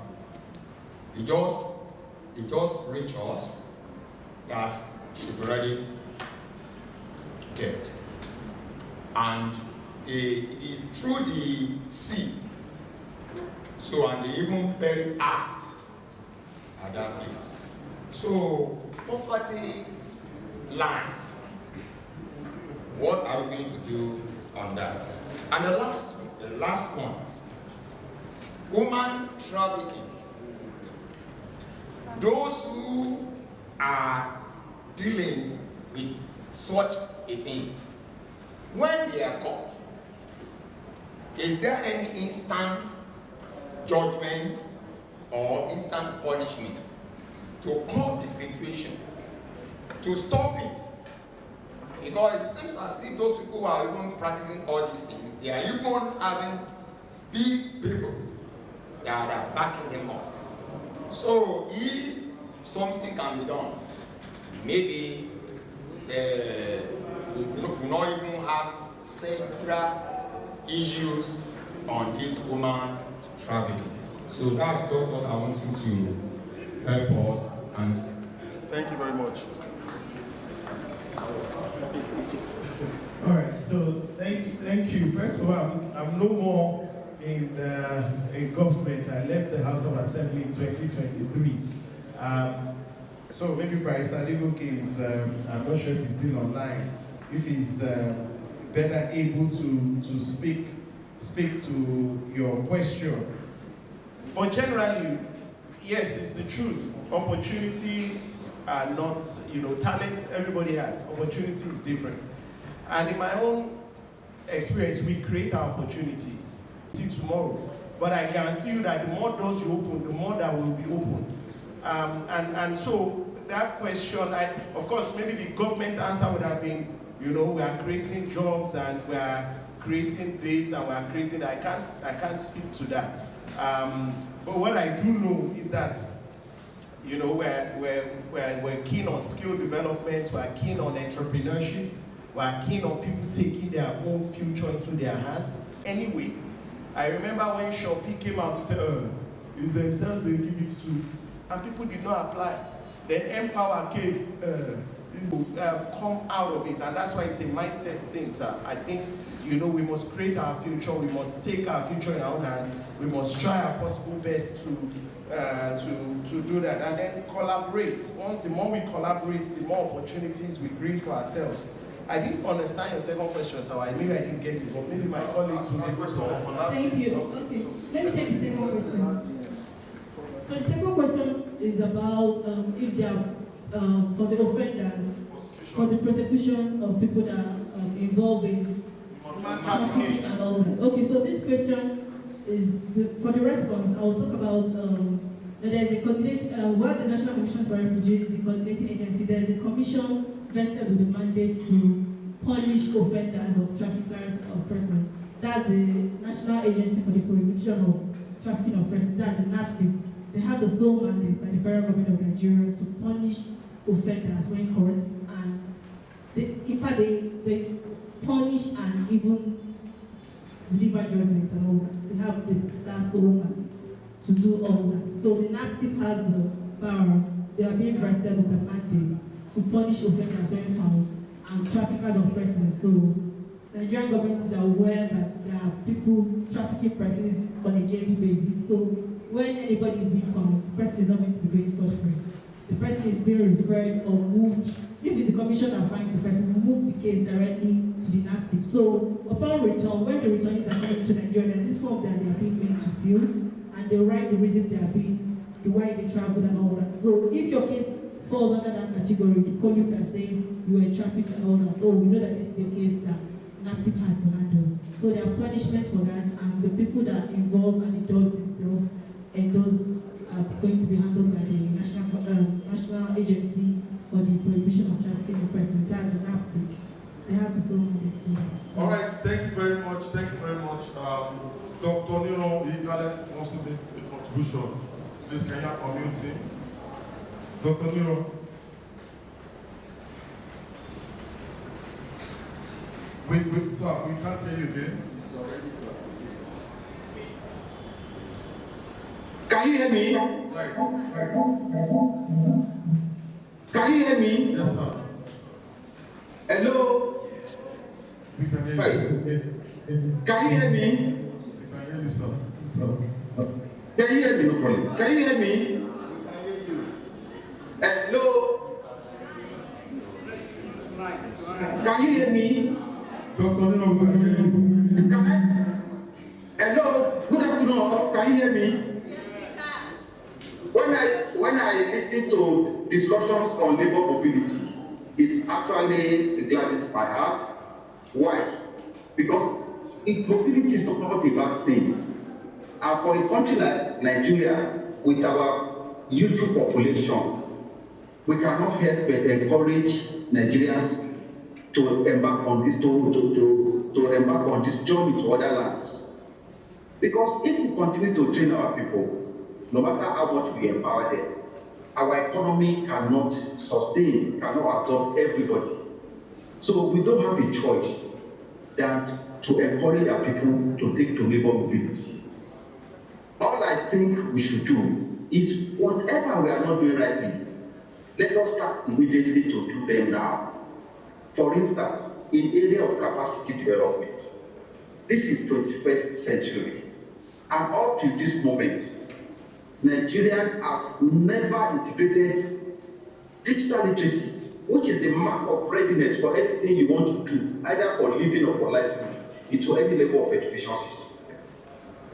Speaker 9: It just reached us that she's already dead. And it is through the sea. So, and they even buried her at that place. So, poverty line. What are we going to do on that? And the last one, woman trafficking. Those who are dealing with such a thing, when they are caught, is there any instant judgment or instant punishment to curb the situation, to stop it? Because it seems as if those people who are even practicing all these things, they are even having big people that are backing them up. So if something can be done, maybe we will not even have central issues on this woman traveling. So that's just what I want you to help us answer.
Speaker 2: Thank you very much.
Speaker 5: All right, so thank you. First of all, I'm no more in government. I left the House of Assembly in 2023. So maybe Barrister Adegoke is, I'm not sure if he's still online, if he's better able to speak to your question. But generally, yes, it's the truth. Opportunities are not, talent everybody has. Opportunity is different. And in my own experience, we create our opportunities. See tomorrow. But I guarantee you that the more doors you open, the more that will be open. And so that question, of course, maybe the government answer would have been, we are creating jobs and we are creating this and we are creating. I can't speak to that. But what I do know is that, we're keen on skill development, we're keen on entrepreneurship, we're keen on people taking their own future into their hands. Anyway, I remember when Shopee came out to say, it's themselves they give it to, and people did not apply. Then Empower came, come out of it, and that's why it's a mindset thing, sir. I think, we must create our future, we must take our future in our own hands, we must try our possible best to do that, and then collaborate. The more we collaborate, the more opportunities we create for ourselves. I didn't understand your second question, so maybe I didn't get it, but maybe my colleagues will be able to answer.
Speaker 3: Thank you. Okay, let me take the second question. So the second question is about if they are, for the offenders, for the prosecution of people that are involved in trafficking and all that. Okay, so this question is, for the response, I will talk about that there is a coordinate, while the National Commission for Refugees is the coordinating agency, there is a commission vested with the mandate to punish offenders of traffickers of persons. That's the National Agency for the Prohibition of Trafficking of Persons, that's the NAPTIP. They have the sole mandate by the federal government of Nigeria to punish offenders when caught, and in fact they punish and even deliver judgments and all that. They have that sole mandate to do all that. So the NAPTIP has the power, they are being vested with the mandate to punish offenders when found and traffickers of persons. So the Nigerian government is aware that there are people trafficking persons on a daily basis. So when anybody is being found, the person is not going to be going scot-free. The person is being referred or moved. If it's the commission that finds the person, we move the case directly to the NAPTIP. So upon return, when the returnees are coming to Nigeria, there's this form that they are being made to fill, and they write the reason they are being, the why they traveled and all that. So if your case falls under that category, the call you can say you were trafficked and all that. Oh, we know that this is the case that NAPTIP has to handle. So there are punishments for that, and the people that are involved and indulge themselves, and those are going to be handled by the National Agency for the Prohibition of Trafficking of Persons. That's the NAPTIP. They have the sole mandate to do that.
Speaker 2: All right, thank you very much. Thank you very much. Dr. Niro Ikale wants to make a contribution. Please, can you unmute him? Dr. Niro. Wait, sir, we can't hear you again.
Speaker 7: Can you hear me?
Speaker 2: Right.
Speaker 7: Can you hear me?
Speaker 2: Yes, sir.
Speaker 7: Hello?
Speaker 2: We can hear
Speaker 7: Right.
Speaker 2: you.
Speaker 7: Can you hear me?
Speaker 2: We can hear you, sir.
Speaker 7: Can you hear me? No problem. Can you hear me? Hello? Can you hear me?
Speaker 2: Dr. Niro, we can hear you.
Speaker 7: Hello? Good afternoon. Can you hear me? When I listen to discussions on labor mobility, it actually gladdens my heart. Why? Because mobility is not a bad thing. And for a country like Nigeria, with our youthful population, we cannot help but encourage Nigerians to embark on this embark on this journey to other lands. Because if we continue to train our people, no matter how much we empower them, our economy cannot sustain, cannot absorb everybody. So we don't have a choice than to encourage our people to take to labor mobility. All I think we should do is whatever we are not doing rightly, let us start immediately to do them now. For instance, in area of capacity development, this is 21st century. And up to this moment, Nigeria has never integrated digital literacy, which is the mark of readiness for anything you want to do, either for living or for livelihood, into any level of education system.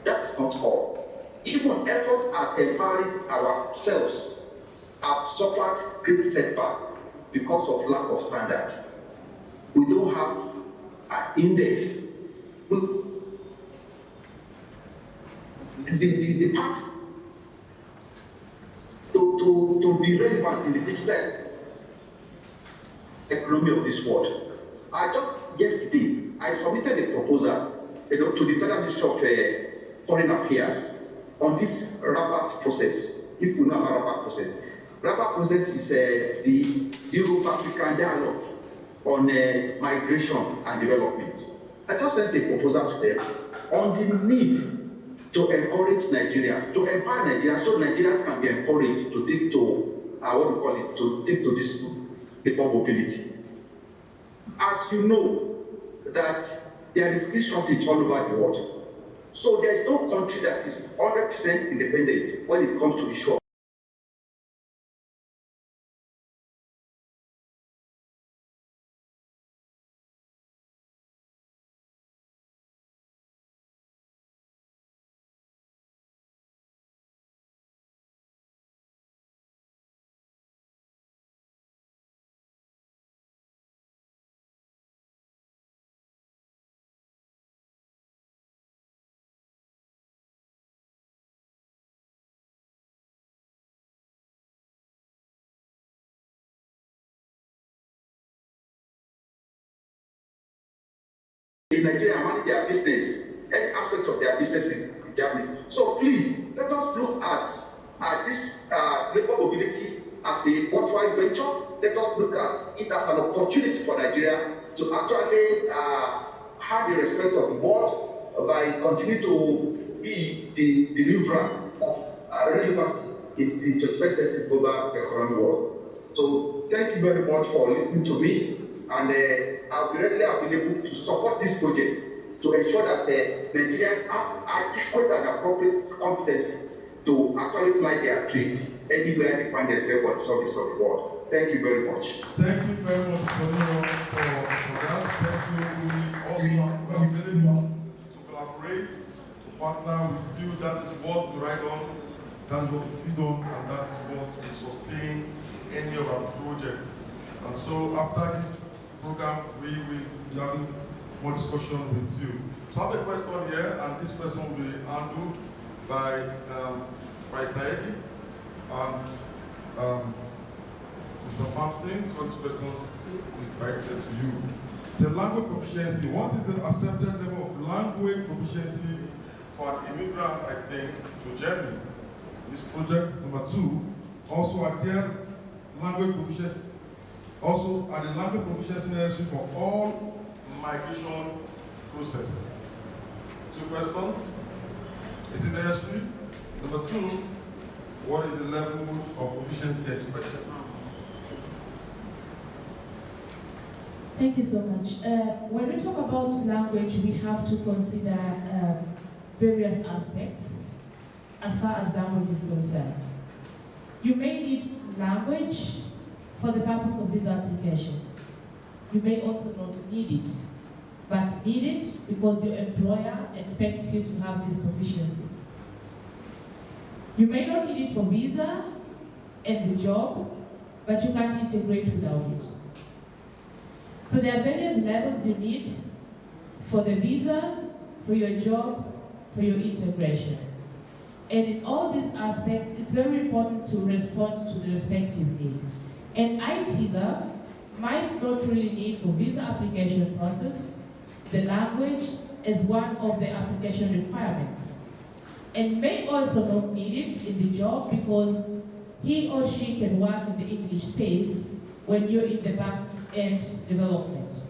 Speaker 7: That's not all. Even efforts at empowering ourselves have suffered great setback because of lack of standard. We don't have an index. The part to be relevant in the digital economy of this world. Just yesterday, I submitted a proposal, to the Federal Ministry of Foreign Affairs on this Rabat process. If we know about Rabat process, Rabat process is the Europe-African dialogue on migration and development. I just sent a proposal to them on the need to encourage Nigerians, to empower Nigerians, so Nigerians can be encouraged to take to this labor mobility. As you know, that there is skill shortage all over the world. So there is no country that is 100% independent when it comes to the issue. In Nigeria, manage their business, any aspect of their business in Germany. So please, let us look at this labor mobility as a worthwhile venture. Let us look at it as an opportunity for Nigeria to actually have the respect of the world by continuing to be the deliverer of relevancy in the 21st century global economic world. So thank you very much for listening to me. And I'll be readily available to support this project to ensure that Nigerians have adequate and appropriate competence to actually apply their trade anywhere they find themselves on the surface of the world. Thank you very much.
Speaker 2: Thank you very much for that. Thank you. We also are available to collaborate, to partner with you. That is what we ride on, that is what we feed on, and that is what will sustain any of our projects. And so after this program, we will be having more discussion with you. So I have a question here, and this question will be handled by Mr. Eddie and Mr. Famsing, because this question is directed to you. So language proficiency, what is the accepted level of language proficiency for an immigrant, I think, to Germany? This project, number 2, also again, language proficiency. Also, are the language proficiency necessary for all migration process? 2 questions. Is it necessary? Number 2, what is the level of proficiency expected?
Speaker 1: Thank you so much. When we talk about language, we have to consider various aspects as far as language is concerned. You may need language for the purpose of visa application. You may also not need it, but need it because your employer expects you to have this proficiency. You may not need it for visa and the job, but you can't integrate without it. So there are various levels you need for the visa, for your job, for your integration. And in all these aspects, it's very important to respond to the respective need. And ITIGA might not really need for visa application process the language as one of the application requirements, and may also not need it in the job because he or she can work in the English space when you're in the back-end development.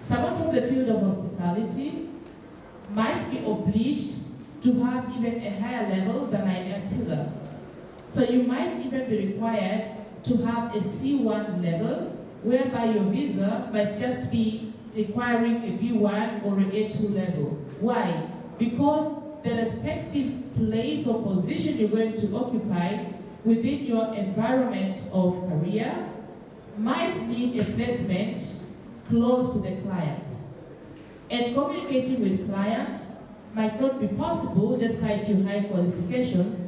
Speaker 1: Someone from the field of hospitality might be obliged to have even a higher level than an ITIGA. So you might even be required to have a C1 level, whereby your visa might just be requiring a B1 or an A2 level. Why? Because the respective place or position you're going to occupy within your environment of career might need a placement close to the clients. And communicating with clients might not be possible despite your high qualifications,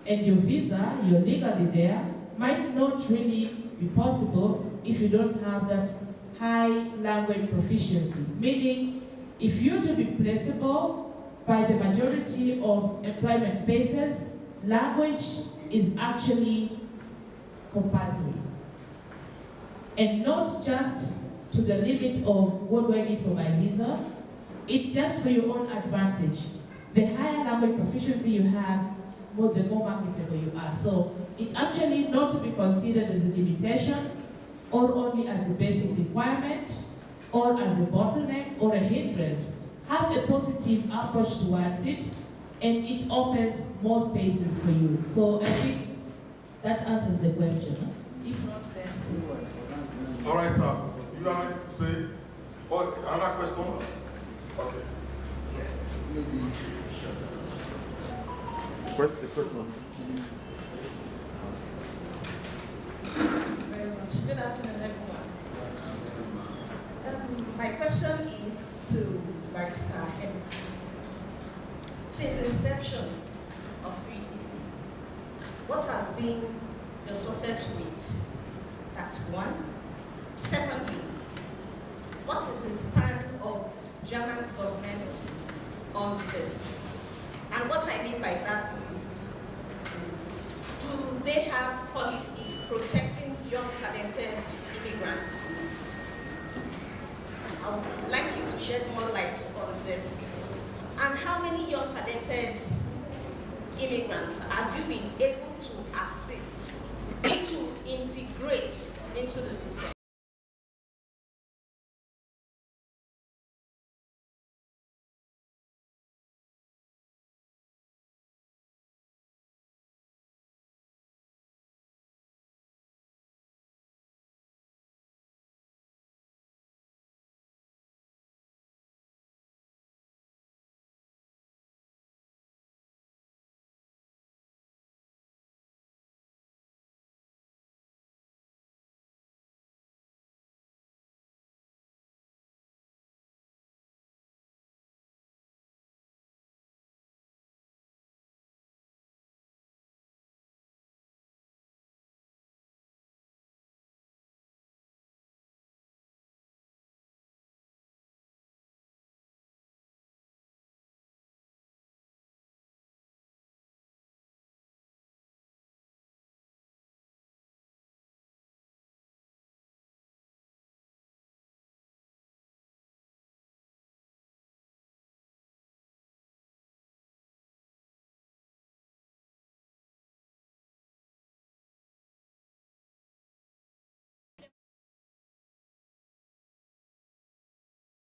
Speaker 1: and your visa, you're legally there, might not really be possible if you don't have that high language proficiency. Meaning, if you're to be placeable by the majority of employment spaces, language is actually compulsory. And not just to the limit of what do I need for my visa, it's just for your own advantage. The higher language proficiency you have, the more marketable you are. So it's actually not to be considered as a limitation, or only as a basic requirement, or as a bottleneck, or a hindrance. Have a positive approach towards it, and it opens more spaces for you. So I think that answers the question. If not, then still.
Speaker 2: All right, sir. You have anything to say? Oh, another question? Okay. The question.
Speaker 10: Very much. Good afternoon, everyone. My question is to Barrister Hedy. Since the inception of 360, what has been the success rate? That's one. Secondly, what is the stand of German government on this? And what I mean by that is, do they have policy protecting young, talented immigrants? I would like you to shed more light on this. And how many young, talented immigrants have you been able to assist to integrate into the system?